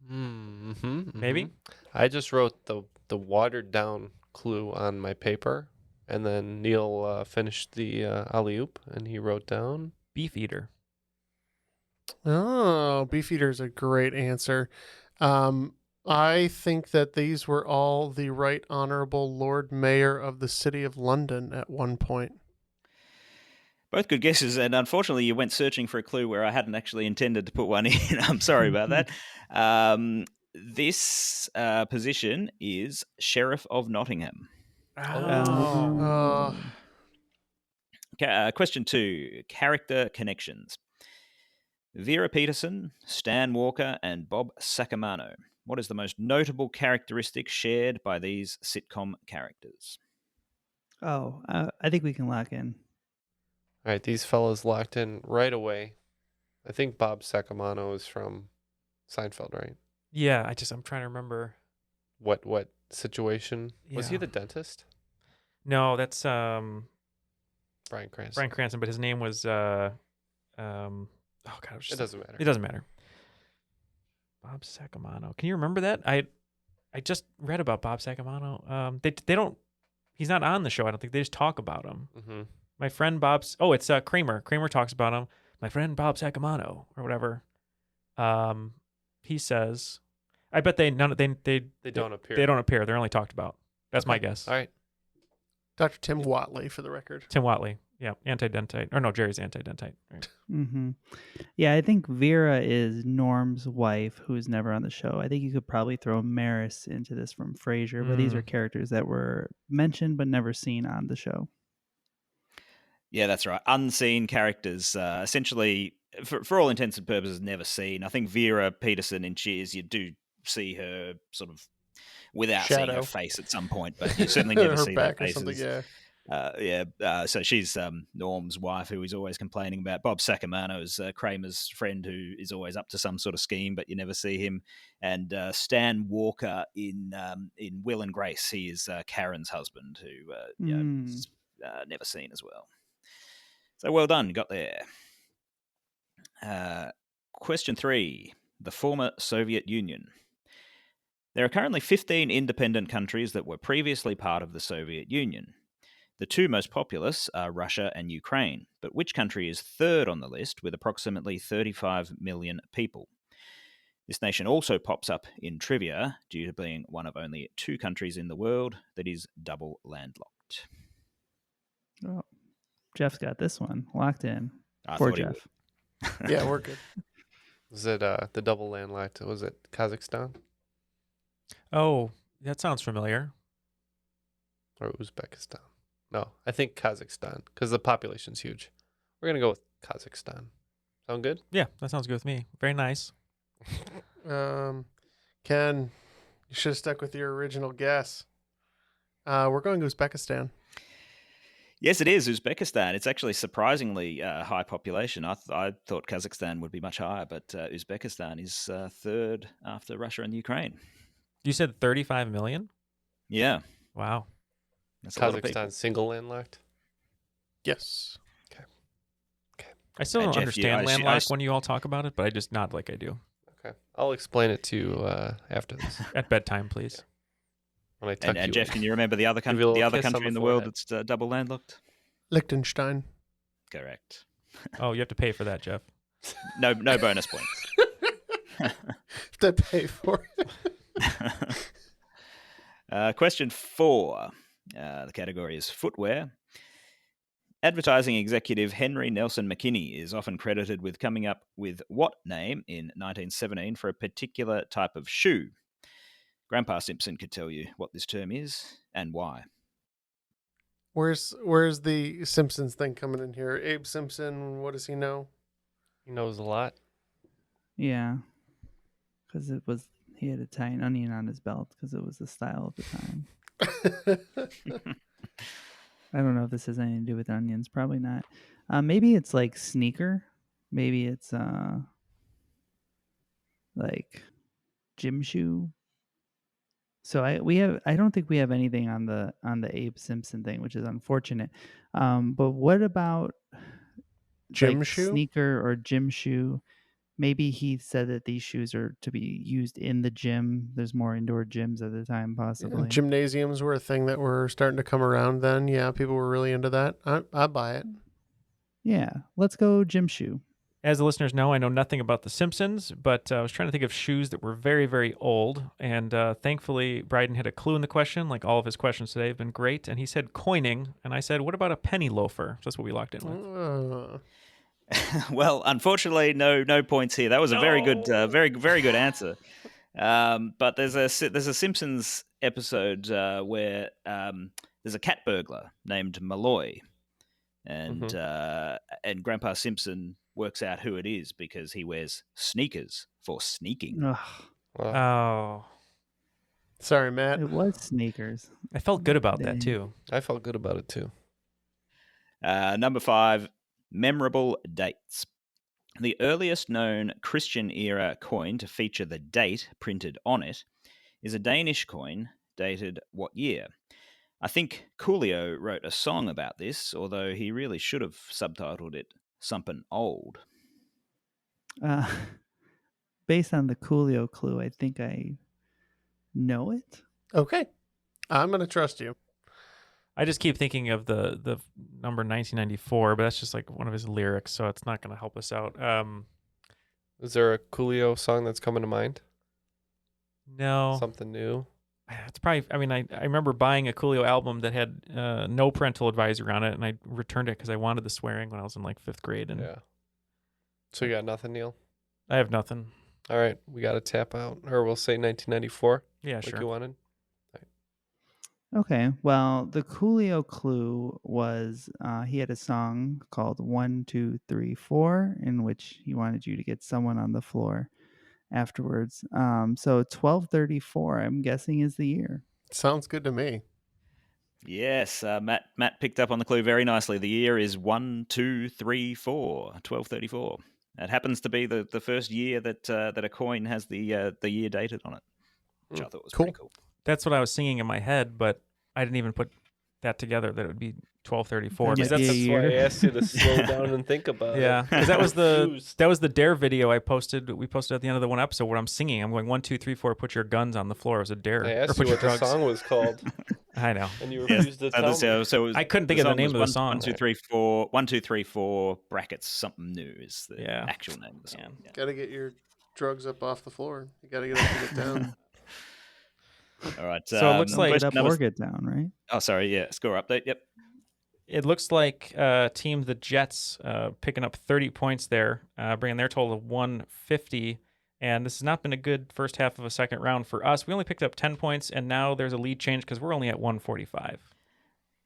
Maybe? I just wrote the watered down clue on my paper, and then Neal finished the alley-oop, and he wrote down Beefeater. Oh, Beefeater is a great answer. I think that these were all the Right Honourable Lord Mayor of the City of London at one point. Both good guesses, and unfortunately you went searching for a clue where I hadn't actually intended to put one in. I'm sorry about that. This position is Sheriff of Nottingham. Question 2, character connections. Vera Peterson, Stan Walker, and Bob Sacamano. What is the most notable characteristic shared by these sitcom characters? I think we can lock in. All right, these fellas locked in right away. I think Bob Sacamano is from Seinfeld, right? Yeah, I'm trying to remember. What situation? Yeah. Was he the dentist? No, that's Bryan Cranston. Bryan Cranston, but his name was oh god, It doesn't matter. It doesn't matter. Bob Sacamano. Can you remember that? I just read about Bob Sacamano. They don't. He's not on the show. I don't think they just talk about him. Mm-hmm. My friend Bob's. Oh, it's Kramer. Kramer talks about him. my friend Bob Sacamano or whatever, he says, I bet they don't appear. They don't appear. They're only talked about. That's my guess. All right. Dr. Tim Watley, for the record. Tim Watley. Yeah, antidentite. Or no, Jerry's antidentite. Right. Mm-hmm. Yeah, I think Vera is Norm's wife, who's never on the show. I think you could probably throw Maris into this from Frasier, but these are characters that were mentioned but never seen on the show. Yeah, that's right. Unseen characters, essentially, for all intents and purposes, never seen. I think Vera Peterson in Cheers, you do see her sort of without seeing her face at some point, but you certainly never see their faces. So she's Norm's wife, who is always complaining about. Bob Sacamano is Kramer's friend, who is always up to some sort of scheme, but you never see him. And Stan Walker in Will and Grace, he is Karen's husband, who is never seen as well. So well done, got there. Question 3: the former Soviet Union. There are currently 15 independent countries that were previously part of the Soviet Union. The two most populous are Russia and Ukraine, but which country is third on the list with approximately 35 million people? This nation also pops up in trivia due to being one of only 2 countries in the world that is double landlocked. Oh, Jeff's got this one locked in. Poor Jeff. Yeah, we're good. Was it the double landlocked? Was it Kazakhstan? Oh, that sounds familiar. Or Uzbekistan? No, I think Kazakhstan, because the population's huge. We're going to go with Kazakhstan. Sound good? Yeah, that sounds good with me. Very nice. Ken, you should have stuck with your original guess. We're going to Uzbekistan. Yes, it is Uzbekistan. It's actually surprisingly high population. I thought Kazakhstan would be much higher, but Uzbekistan is third after Russia and Ukraine. You said 35 million? Yeah. Wow. That's a lot of people. Kazakhstan single landlocked? Yes. Okay. I still don't Jeff, understand landlocked when you all talk about it, but I just nod like I do. Okay. I'll explain it to you after this. At bedtime, please. When I tuck you Jeff, in. can you remember the other country in the world that's double landlocked? Liechtenstein. Correct. Oh, you have to pay for that, Jeff. No bonus points. To pay for it. Question 4. The category is footwear. Advertising executive Henry Nelson McKinney is often credited with coming up with what name in 1917 for a particular type of shoe? Grandpa Simpson could tell you what this term is and why. Where's the Simpsons thing coming in here? Abe Simpson, what does he know? He knows a lot. Yeah, because he had a tie an onion on his belt because it was the style of the time. I don't know if this has anything to do with onions. Probably not. Maybe it's like sneaker. Maybe it's like gym shoe. So I don't think we have anything on the Abe Simpson thing, which is unfortunate. But what about Gym shoe? Sneaker or gym shoe? Maybe he said that these shoes are to be used in the gym. There's more indoor gyms at the time, possibly. Yeah, gymnasiums were a thing that were starting to come around then. Yeah, people were really into that. I buy it. Yeah, let's go gym shoe. As the listeners know, I know nothing about The Simpsons, but I was trying to think of shoes that were very, very old. And thankfully, Brydon had a clue in the question. Like all of his questions today have been great. And he said coining. And I said, what about a penny loafer? So that's what we locked in with. Well, unfortunately, no points here. That was a very good, very good answer. But there's a Simpsons episode where there's a cat burglar named Malloy, and Grandpa Simpson works out who it is because he wears sneakers for sneaking. Oh, sorry, Matt. It was sneakers. I felt good about that too. I felt good about it too. Number 5. Memorable dates. The earliest known Christian-era coin to feature the date printed on it is a Danish coin dated what year? I think Coolio wrote a song about this, although he really should have subtitled it Something Old. Based on the Coolio clue, I think I know it. Okay. I'm going to trust you. I just keep thinking of the number 1994, but that's just like one of his lyrics, so it's not going to help us out. Is there a Coolio song that's coming to mind? No. Something new? It's probably, I mean, I remember buying a Coolio album that had no parental advisory on it, and I returned it because I wanted the swearing when I was in like 5th grade. And Yeah. So you got nothing, Neal? I have nothing. All right. We got to tap out. Or we'll say 1994. Yeah, like sure. you wanted. Okay, well, the Coolio clue was he had a song called 1, 2, 3, 4, in which he wanted you to get someone on the floor afterwards. So 1234, I'm guessing, is the year. Sounds good to me. Yes, Matt picked up on the clue very nicely. The year is 1, 2, 3, 4, 1234. It happens to be the first year that a coin has the year dated on it, which I thought was pretty cool. That's what I was singing in my head, but I didn't even put that together that it would be 1234. That might That's be a That's year. why I asked you to slow down and think about yeah, it. because Confused. that was the Dare video I posted. We posted at the end of the one episode where I'm singing. I'm going 1, 2, 3, 4. Put your guns on the floor. It was a dare. I Or asked put you your what the drugs. song was called, I know. and you refused to tell me. So it was, I couldn't think of the name of the song. 1, 2, 3, 4. 1, 2, 3, 4 brackets something new is the Yeah. actual name of the song. Yeah. Got to get your drugs up off the floor. You got to get up and get down. All right. So it looks Don't like- get question up number- or get down, right? Oh, sorry. Yeah. Score update. Yep. It looks like Team the Jets picking up 30 points there, bringing their total to 150. And this has not been a good first half of a second round for us. We only picked up 10 points, and now there's a lead change because we're only at 145.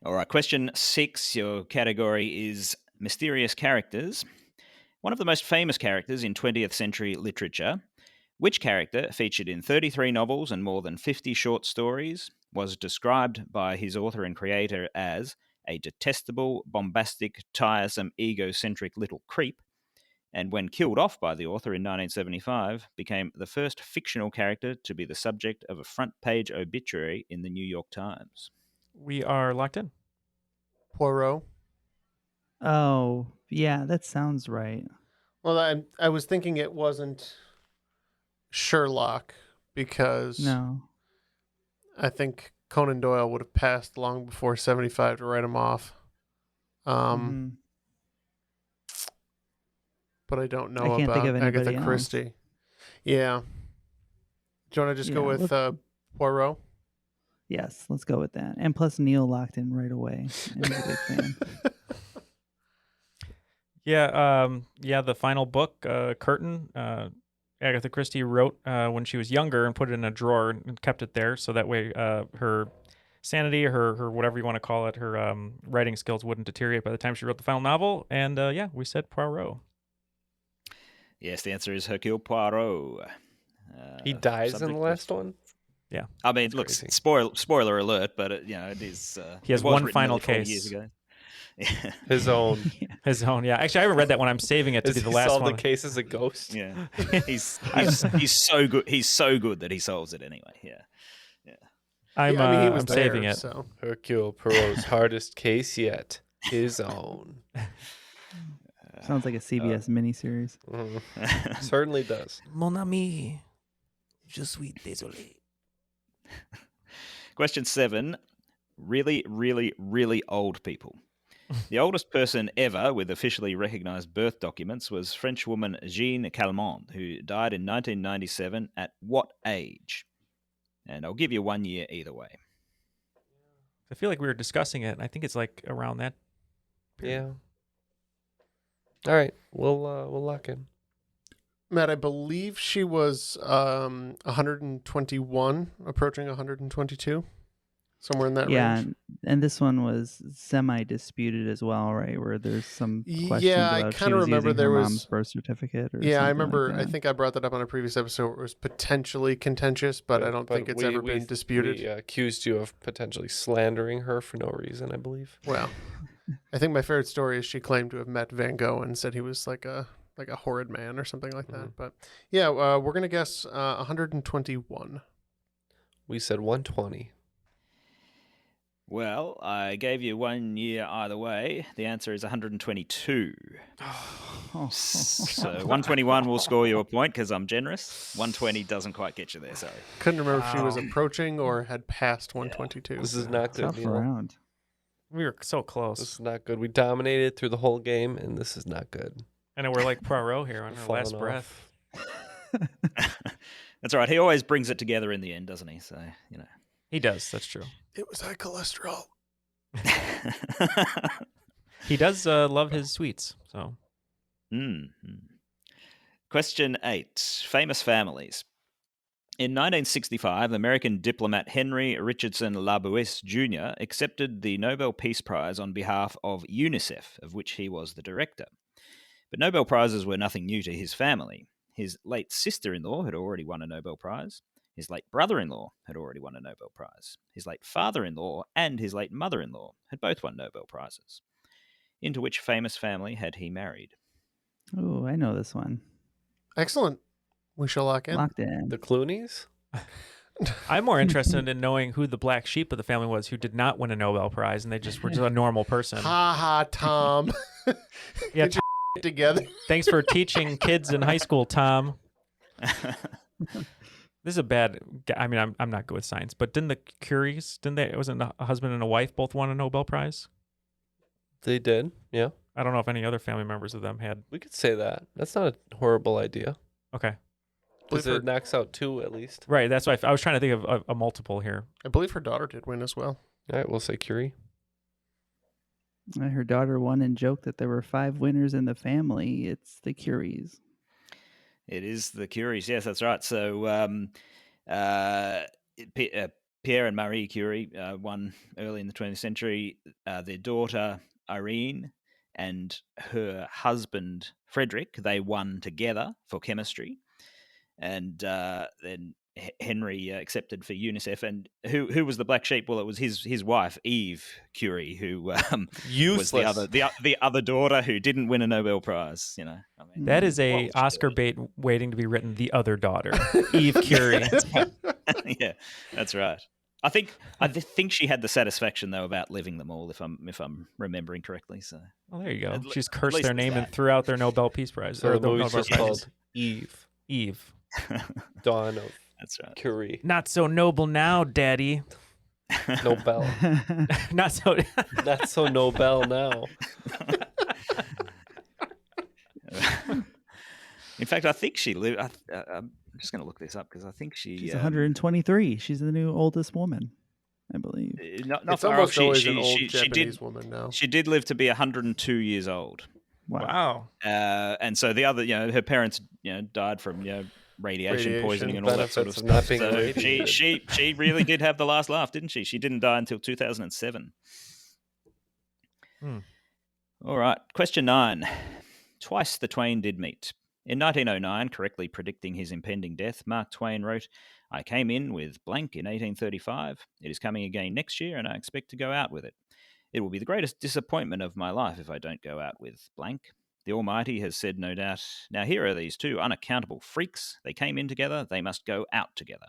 All right. Question 6. Your category is mysterious characters. One of the most famous characters in 20th century literature. Which character, featured in 33 novels and more than 50 short stories, was described by his author and creator as a detestable, bombastic, tiresome, egocentric little creep, and when killed off by the author in 1975, became the first fictional character to be the subject of a front-page obituary in the New York Times? We are locked in. Poirot. Oh, yeah, that sounds right. Well, I was thinking it wasn't Sherlock because No. I think Conan Doyle would have passed long before 75 to write him off. Mhm. But I don't know I can't about think of anybody Agatha else. Christie. Yeah. Do you want to just go Yeah, with Poirot? Yes, let's go with that. And plus, Neal locked in right away. I'm a big fan. Yeah, the final book, Curtain, Agatha Christie wrote when she was younger and put it in a drawer and kept it there so that way her sanity, her whatever you want to call it, her writing skills wouldn't deteriorate by the time she wrote the final novel. And yeah, we said Poirot. Yes, the answer is Hercule Poirot. He dies in subject the was- last one? Yeah. I mean, look, crazy. spoiler alert, but it is. He has it was one written final nearly 40 case. years ago. Yeah. His own. His own, yeah. Actually, I haven't read that one. I'm saving it to be the last solved one. the case as a ghost? Yeah, he's so good. He's so good that he solves it anyway. Yeah. I'm, Yeah, I mean, he was I'm saving there, it. So. Hercule Poirot's hardest case yet. His own. Sounds like a CBS miniseries. Mhm. Certainly does. Mon ami, je suis désolé. Question 7. Really, really, really old people. The oldest person ever with officially recognized birth documents was French woman Jeanne Calment, who died in 1997 at what age? And I'll give you 1 year either way. I feel like we were discussing it. And I think it's like around that. Yeah. All right. We'll lock in. Matt, I believe she was 121, approaching 122, somewhere in that Yeah, range. and this one was semi-disputed as well, right? Where there's some questions Yeah, I about she kinda was remember using there her was- mom's birth certificate. Or Yeah, I something like remember. I that. think I brought that up on a previous episode where it was potentially contentious, but I don't think it's ever been disputed. We accused you of potentially slandering her for no reason, I believe. Well, I think my favorite story is she claimed to have met Van Gogh and said he was like a horrid man or something like that. But yeah, we're gonna guess 121. We said 120. Well, I gave you 1 year either way. The answer is 122. So 121 will score you a point because I'm generous. 120 doesn't quite get you there, sorry. Couldn't remember if she was approaching or had passed 122. This is not good, Tough Neal. round. We were so This close. is not good. We dominated through the whole game, and this is not good. I know we're like Poirot here on We're our last falling breath. off. That's all right. He always brings it together in the end, doesn't he? So, you know. He does. That's true. It was high cholesterol. He does love his sweets. So Question 8. Famous families. In 1965, American diplomat Henry Richardson Labouisse Jr. accepted the Nobel Peace Prize on behalf of UNICEF, of which he was the director. But Nobel Prizes were nothing new to his family. His late sister-in-law had already won a Nobel Prize. His late brother-in-law had already won a Nobel Prize. His late father-in-law and his late mother-in-law had both won Nobel Prizes. Into which famous family had he married? Oh, I know this one. Excellent. We shall lock in. Locked in. The Clooneys? I'm more interested in knowing who the black sheep of the family was who did not win a Nobel Prize and they just were just a normal person. Ha ha, Tom. Yeah, Get your together. thanks for teaching kids in high school, Tom. This is a bad. I mean, I'm not good with science, but didn't the Curries? Wasn't a husband and a wife both won a Nobel Prize? They did, yeah. I don't know if any other family members of them had. We could say that. That's not a horrible idea. Okay, Because Believe it knocks out 2 at least. right. That's why I was trying to think of a multiple here. I believe her daughter did win as well. All right, we'll say Currie. Her daughter won and joked that there were 5 winners in the family. It's the Curries. It is the Curies. Yes, that's right. So Pierre and Marie Curie won early in the 20th century. Their daughter, Irene, and her husband, Frederick, they won together for chemistry. And then Henry accepted for UNICEF. And who was the black sheep? Well, it was his wife, Eve Curie, who was the other daughter who didn't win a Nobel Prize. You know, I mean, That is a Oscar bait waiting to be written. The other daughter, Eve Curie. Yeah, that's right. I think she had the satisfaction though about living them all, if I'm remembering correctly. So, Well, there you go. At She's at cursed least their there's name and that. threw out their Nobel Peace Prize. So Or the movie's Nobel just Prizes. called Eve. Eve. Dawn of That's right. Currie. Not so noble now, Daddy. Nobel. Not so. Not so Nobel now. In fact, I think she lived. I'm just going to look this up because I think She's 123. She's the new oldest woman, I believe. Not It's far almost off. always She an old did. Japanese woman now. She did live to be 102 years old. Wow. And so the other, her parents, died from radiation poisoning and all that sort of Benefits of not stuff. being So irradiated. she really did have the last laugh, didn't she? She didn't die until 2007. All right, question 9. Twice the twain did meet. In 1909, correctly predicting his impending death, Mark Twain wrote, "I came in with blank in 1835. It is coming again next year, and I expect to go out with it. It will be the greatest disappointment of my life if I don't go out with blank. The Almighty has said, no doubt, now here are these 2 unaccountable freaks. They came in together. They must go out together."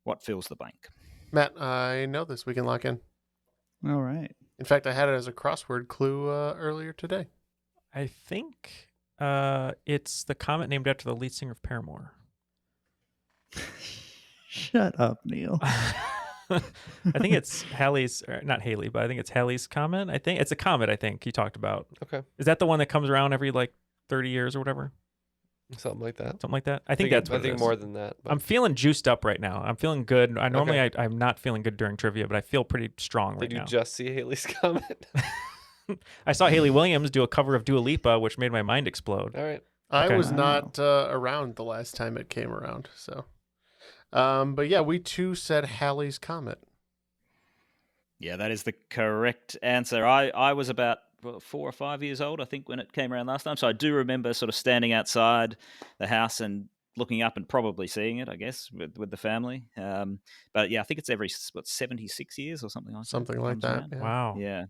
What fills the blank? Matt, I know this. We can lock in. All right. In fact, I had it as a crossword clue earlier today. I think it's the comet named after the lead singer of Paramore. Shut up, Neal. I think it's Halley's, or not Haley, but I think it's Halley's comet. I think it's a comet. I think he talked about. Okay. Is that the one that comes around every 30 years or whatever? Something like that. Something like that. I think that's what I think it is. more than that. But I'm feeling juiced up right now. I'm feeling good. I'm not feeling good during trivia, but I feel pretty strong right did you now. just see Haley's comment? I saw Haley Williams do a cover of Dua Lipa, which made my mind explode. All right. I Okay. was Wow. not around the last time it came around. So, but yeah, we too said Halley's Comet. Yeah, that is the correct answer. I was about 4 or 5 years old, I think, when it came around last time. So I do remember sort of standing outside the house and looking up and probably seeing it, I guess, with the family. But yeah, I think it's every 76 years or something like that. Something like comes that. around. Yeah. Wow. Yeah.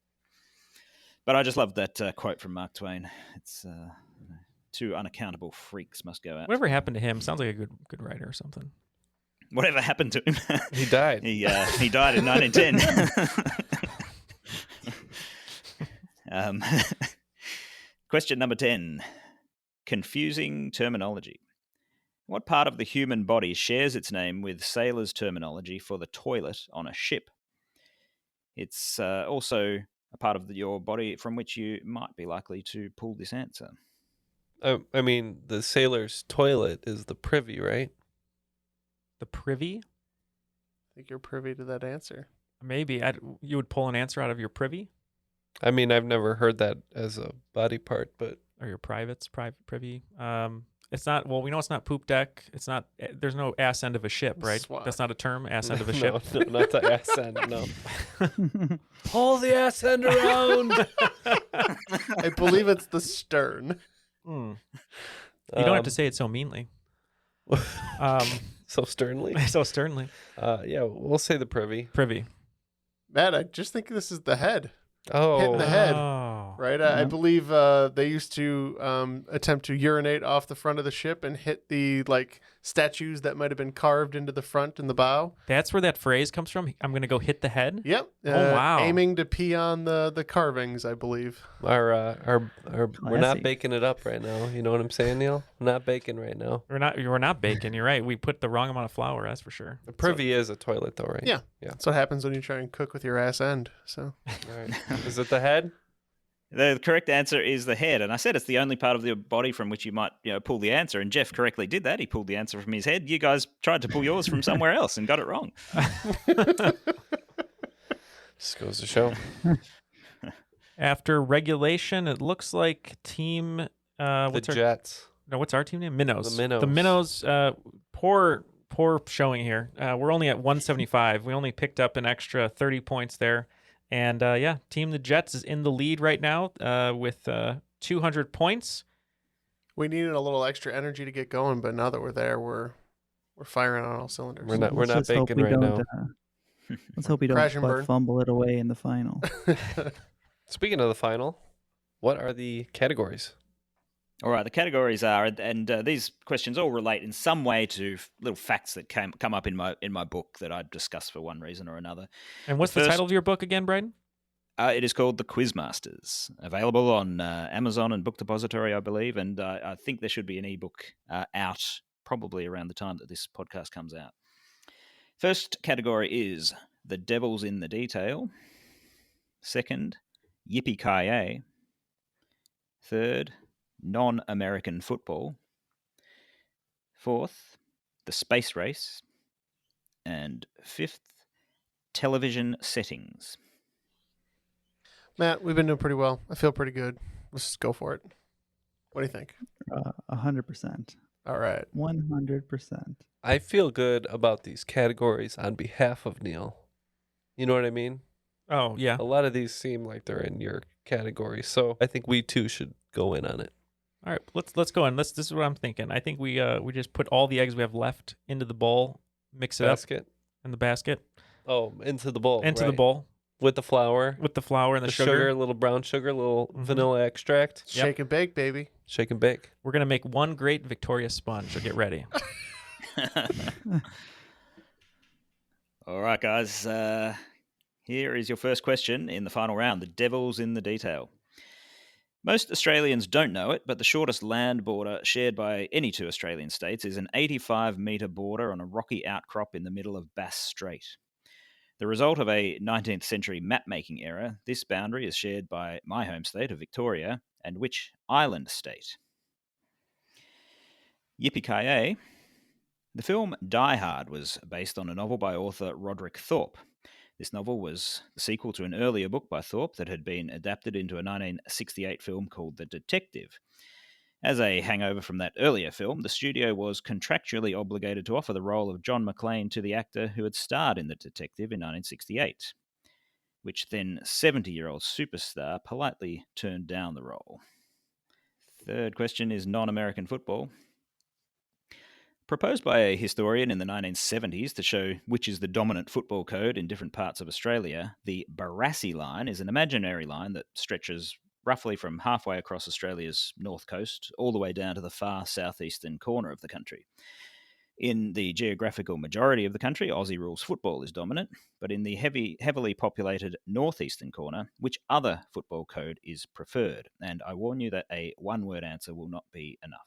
But I just love that quote from Mark Twain. It's 2 unaccountable freaks must go out. Whatever happened to him? Sounds like a good writer or something. Whatever happened to him? He died. He died in 1910. Question number 10. Confusing terminology. What part of the human body shares its name with sailors' terminology for the toilet on a ship? It's also a part of your body from which you might be likely to pull this answer. I mean, the sailor's toilet is the privy, right? The privy? I think you're privy to that answer. Maybe. You would pull an answer out of your privy? I mean, I've never heard that as a body part, but Or your privy? It's not, well, we know it's not poop deck. It's not, there's no ass end of a ship, right? Swat. That's not a term, ass end of a no, ship. no, not the ass end. No, pull the ass end around. I believe it's the stern. You don't have to say it so meanly. So sternly. So sternly. Yeah, we'll say the privy. Privy. Matt, I just think this is the head. Oh, Hitting the head. Oh. Right? I believe they used to attempt to urinate off the front of the ship and hit the statues that might have been carved into the front and the bow. That's where that phrase comes from? I'm going to go hit the head? Yep. Oh, wow. Aiming to pee on the carvings, I believe. Our we're not Classy. baking it up right now. You know what I'm saying, Neil? We're not baking right now. We're not baking. You're right. We put the wrong amount of flour, that's for sure. The privy is a toilet, though, right? Yeah. Yeah. That's what happens when you try and cook with your ass end. So All right. Is it the head? The correct answer is the head, and I said it's the only part of your body from which you might pull the answer, and Jeff correctly did that. He pulled the answer from his head. You guys tried to pull yours from somewhere else and got it wrong. Just goes to show. After regulation, it looks like team... The Jets. what's our team name? Minnows. The Minnows. The Minnows, poor showing here. We're only at 175. We only picked up an extra 30 points there. And Team the Jets is in the lead right now with 200 points. we needed a little extra energy to get going, but now that we're there, we're firing on all cylinders. We're not Let's just hope baking we right don't, now. Let's hope we Crash don't and burn. fumble it away in the final. Speaking of the final, what are the categories? All right, the categories are, and these questions all relate in some way to little facts that come up in my book that I discuss for one reason or another. And what's the First- title of your book again, Brydon? It is called The Quizmasters, available on Amazon and Book Depository, I believe, and I think there should be an ebook out probably around the time that this podcast comes out. First category is The Devil's in the Detail. Second, Yippee-Ki-Yay. Third, Non-American Football. Fourth, The Space Race. And fifth, Television Settings. Matt, we've been doing pretty well. I feel pretty good. Let's just go for it. What do you think? 100%. All right. 100%. I feel good about these categories on behalf of Neal. You know what I mean? Oh, yeah. A lot of these seem like they're in your category, so I think we too should go in on it. All right, let's go in. This is what I'm thinking. I think we just put all the eggs we have left into the bowl, mix it Basket. up in the basket, Oh, into the bowl. into the right. bowl With the flour, with the flour and the, the sugar. sugar, a little brown sugar, a little vanilla extract. Yep. Shake and bake, baby. Shake and bake. We're gonna make one great Victoria sponge. So get ready. All right, guys. Here is your first question in the final round. The Devil's in the Detail. Most Australians don't know it, but the shortest land border shared by any two Australian states is an 85-metre border on a rocky outcrop in the middle of Bass Strait. The result of a 19th century map-making error, this boundary is shared by my home state of Victoria and which island state? Yippee-Ki-Yay. The film Die Hard was based on a novel by author Roderick Thorpe. This novel was the sequel to an earlier book by Thorpe that had been adapted into a 1968 film called The Detective. As a hangover from that earlier film, the studio was contractually obligated to offer the role of John McClane to the actor who had starred in The Detective in 1968, which then 70-year-old superstar politely turned down the role. Third question is non-American football. Proposed by a historian in the 1970s to show which is the dominant football code in different parts of Australia, the Barassi line is an imaginary line that stretches roughly from halfway across Australia's north coast all the way down to the far southeastern corner of the country. In the geographical majority of the country, Aussie rules football is dominant, but in the heavily populated northeastern corner, which other football code is preferred? And I warn you that a one-word answer will not be enough.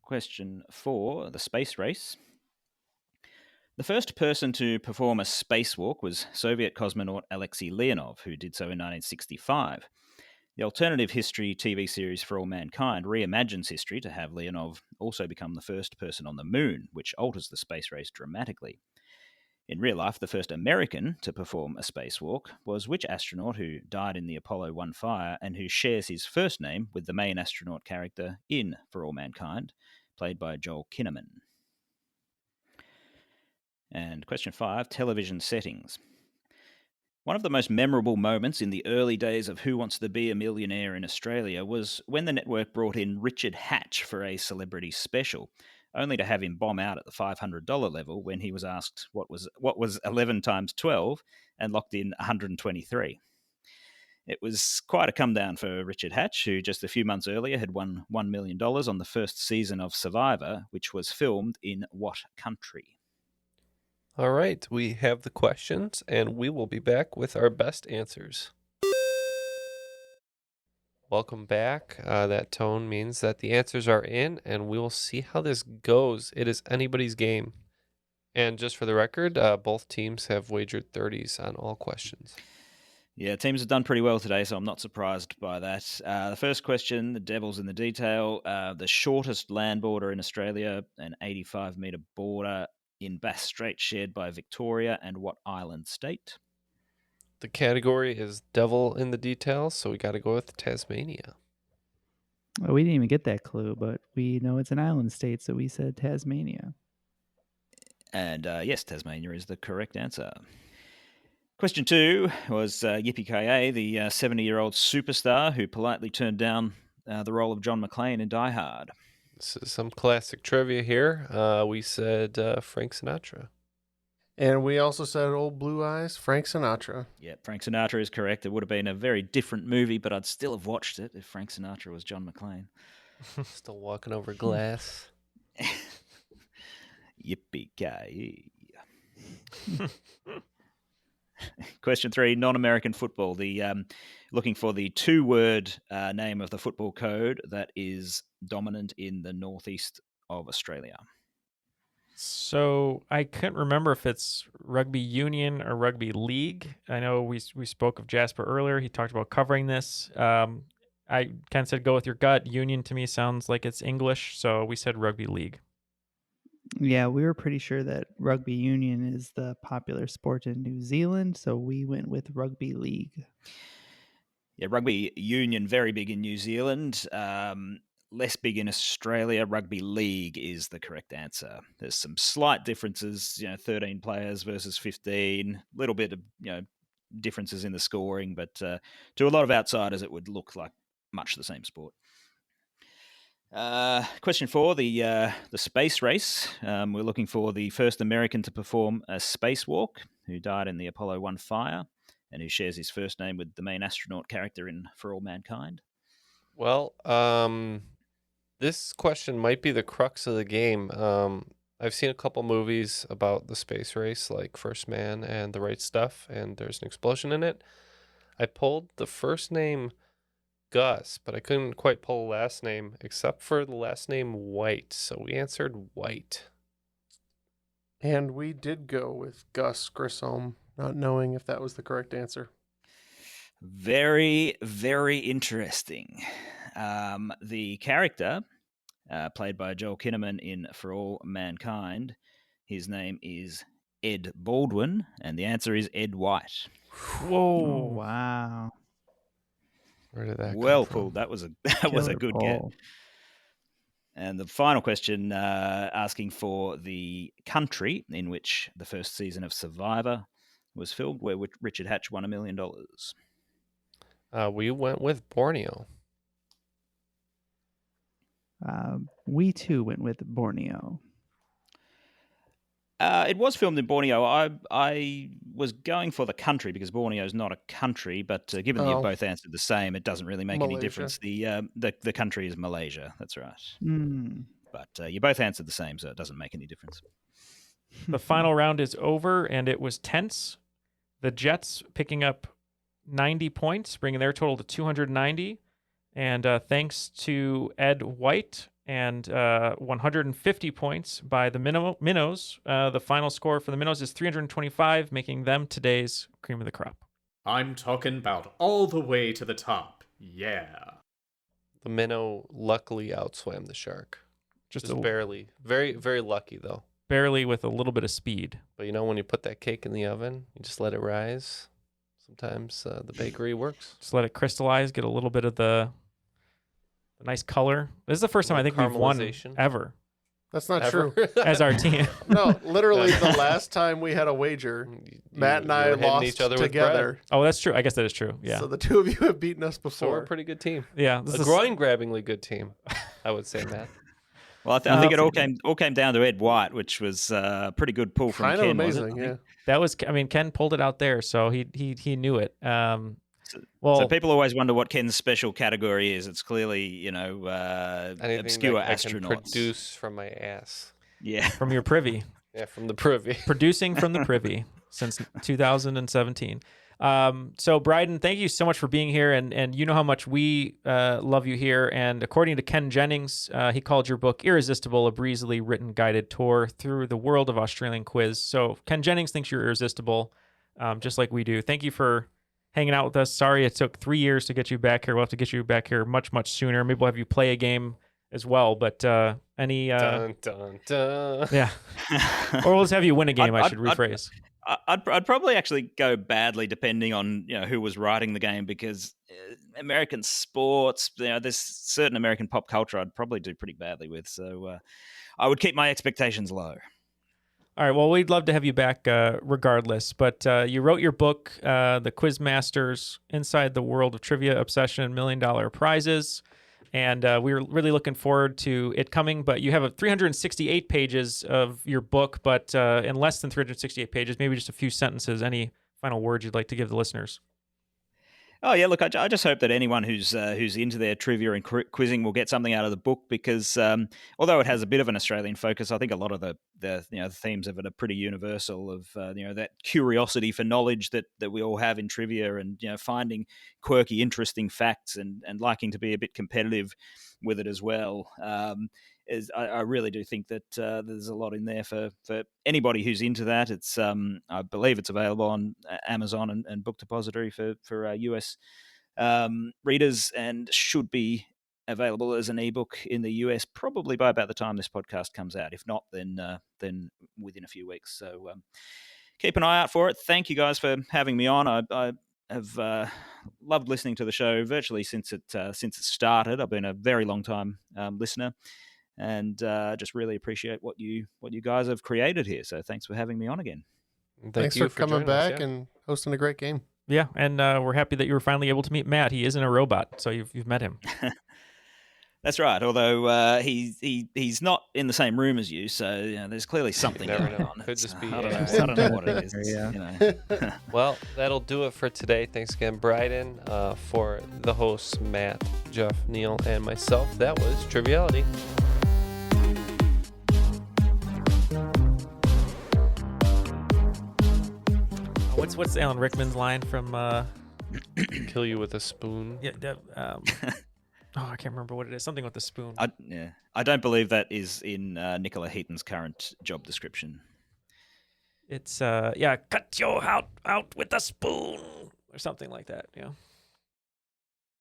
Question 4, the space race. The first person to perform a spacewalk was Soviet cosmonaut Alexei Leonov, who did so in 1965. The alternative history TV series For All Mankind reimagines history to have Leonov also become the first person on the moon, which alters the space race dramatically. In real life, the first American to perform a spacewalk was which astronaut who died in the Apollo 1 fire and who shares his first name with the main astronaut character in For All Mankind, played by Joel Kinnaman. And question 5, television settings. One of the most memorable moments in the early days of Who Wants to Be a Millionaire in Australia was when the network brought in Richard Hatch for a celebrity special, only to have him bomb out at the $500 level when he was asked what was 11 times 12 and locked in 123. It was quite a come down for Richard Hatch, who just a few months earlier had won $1 million on the first season of Survivor, which was filmed in what country? All right, we have the questions, and we will be back with our best answers. Welcome back. That tone means that the answers are in, and we will see how this goes. It is anybody's game. And just for the record, both teams have wagered 30s on all questions. Yeah, teams have done pretty well today, so I'm not surprised by that. The first question, the devil's in the detail. The shortest land border in Australia, an 85-metre border in Bass Strait shared by Victoria and what island state? The category is devil in the details, so we got to go with Tasmania. Well, we didn't even get that clue, but we know it's an island state, so we said Tasmania. And yes, Tasmania is the correct answer. Question 2 was Yippee-Ki-Yay, the 70-year-old superstar who politely turned down the role of John McClane in Die Hard. This is some classic trivia here. We said Frank Sinatra. And we also said Old Blue Eyes, Frank Sinatra. Yeah, Frank Sinatra is correct. It would have been a very different movie, but I'd still have watched it if Frank Sinatra was John McClane. Still walking over glass. Yippee-ki-yay. Question 3, non-American football. Looking for the two-word name of the football code that is dominant in the northeast of Australia. So I couldn't remember if it's rugby union or rugby league. I know we spoke of Jasper earlier. He talked about covering this. I kind of said go with your gut. Union to me sounds like it's English, so we said rugby league. Yeah, we were pretty sure that rugby union is the popular sport in New Zealand, so we went with rugby league. Yeah, rugby union, very big in New Zealand. Less big in Australia. Rugby league is the correct answer. There's some slight differences, 13 players versus 15, a little bit of, differences in the scoring, but to a lot of outsiders, it would look like much the same sport. Question 4, the space race. We're looking for the first American to perform a spacewalk who died in the Apollo 1 fire and who shares his first name with the main astronaut character in For All Mankind. Well, this question might be the crux of the game. I've seen a couple movies about the space race, like First Man and The Right Stuff, and there's an explosion in it. I pulled the first name Gus, but I couldn't quite pull the last name except for the last name White. So we answered White. And we did go with Gus Grissom, not knowing if that was the correct answer. Very, very interesting. The character, played by Joel Kinnaman in For All Mankind, his name is Ed Baldwin, and the answer is Ed White. Whoa! Oh, wow. Where did that Well come from? pulled. That was a good get. And the final question, asking for the country in which the first season of Survivor was filmed, where Richard Hatch won $1 million. We went with Borneo. We too went with Borneo. It was filmed in Borneo. I was going for the country because Borneo is not a country, but given that you both answered the same, it doesn't really make any difference. The country is Malaysia. That's right. But you both answered the same, so it doesn't make any difference. The final round is over, and it was tense. The Jets picking up 90 points, bringing their total to 290. And thanks to Ed White, and 150 points by the Minnows. The final score for the Minnows is 325, making them today's cream of the crop. I'm talking about all the way to the top. Yeah. The minnow luckily outswam the shark. Just Just barely. Very, very lucky, though. barely with a little bit of speed. But when you put that cake in the oven, you just let it rise. Sometimes the bakery works. Just let it crystallize, get a little bit of the nice color. This is the first time I think we've won Caramelization. ever That's not Ever. true. as our team. No, literally the last time we had a wager, Matt and I you were hitting lost each other with together. Oh, that's true. I guess that is true. Yeah. So the two of you have beaten us So we're a before. pretty good team. Yeah. A This is groin-grabbingly good team, I would say, Matt. Well, I think it all came down to Ed White, which was a pretty good pull from Kind of Ken. wasn't amazing, it? yeah. that was. I mean, Ken pulled it out there, so he knew it. So people always wonder what Ken's special category is. It's clearly, Anything obscure that I can astronauts. produce from my ass. Yeah. from your privy, Yeah, from the privy. producing from the privy since 2017. So Brydon, thank you so much for being here, and you know how much we love you here. And according to Ken Jennings, he called your book "Irresistible: A Breezily Written Guided Tour Through the World of Australian Quiz." So Ken Jennings thinks you're irresistible, just like we do. Thank you for hanging out with us. Sorry it took 3 years to get you back here. We'll have to get you back here much, much sooner. Maybe we'll have you play a game as well. But any Dun, dun, dun. yeah, or we'll just have you win a game. I should I'd- rephrase. I'd probably actually go badly depending on who was writing the game, because American sports, there's certain American pop culture I'd probably do pretty badly with. So I would keep my expectations low. All right. Well, we'd love to have you back regardless. But you wrote your book, The Quiz Masters, Inside the World of Trivia, Obsession, and $1 Million Prizes. And we're really looking forward to it coming. But you have 368 pages of your book, but in less than 368 pages, maybe just a few sentences. Any final words you'd like to give the listeners? Oh yeah, look, I just hope that anyone who's into their trivia and quizzing will get something out of the book, because although it has a bit of an Australian focus, I think a lot of the themes of it are pretty universal. Of that curiosity for knowledge that we all have in trivia, and finding quirky, interesting facts, and liking to be a bit competitive with it as well. I really do think that there's a lot in there for anybody who's into that. It's I believe it's available on Amazon and Book Depository for US readers, and should be available as an ebook in the US probably by about the time this podcast comes out. If not, then within a few weeks. So keep an eye out for it. Thank you guys for having me on. I have loved listening to the show virtually since it started. I've been a very long time listener. And just really appreciate what you guys have created here. So thanks for having me on again. Thanks you for coming joining us, back yeah. and hosting a great game. Yeah, and we're happy that you were finally able to meet Matt. He isn't a robot, so you've met him. That's right. Although he's not in the same room as you, so there's clearly something never going know. on. Could just be I AI. don't know what it is. Yeah. Well, that'll do it for today. Thanks again, Brydon, for the hosts, Matt, Jeff, Neal, and myself. That was Triviality. What's Alan Rickman's line from? Kill you with a spoon. Yeah. Oh, I can't remember what it is. Something with the spoon. I don't believe that is in Nicola Heaton's current job description. It's cut your out with the spoon or something like that. Yeah.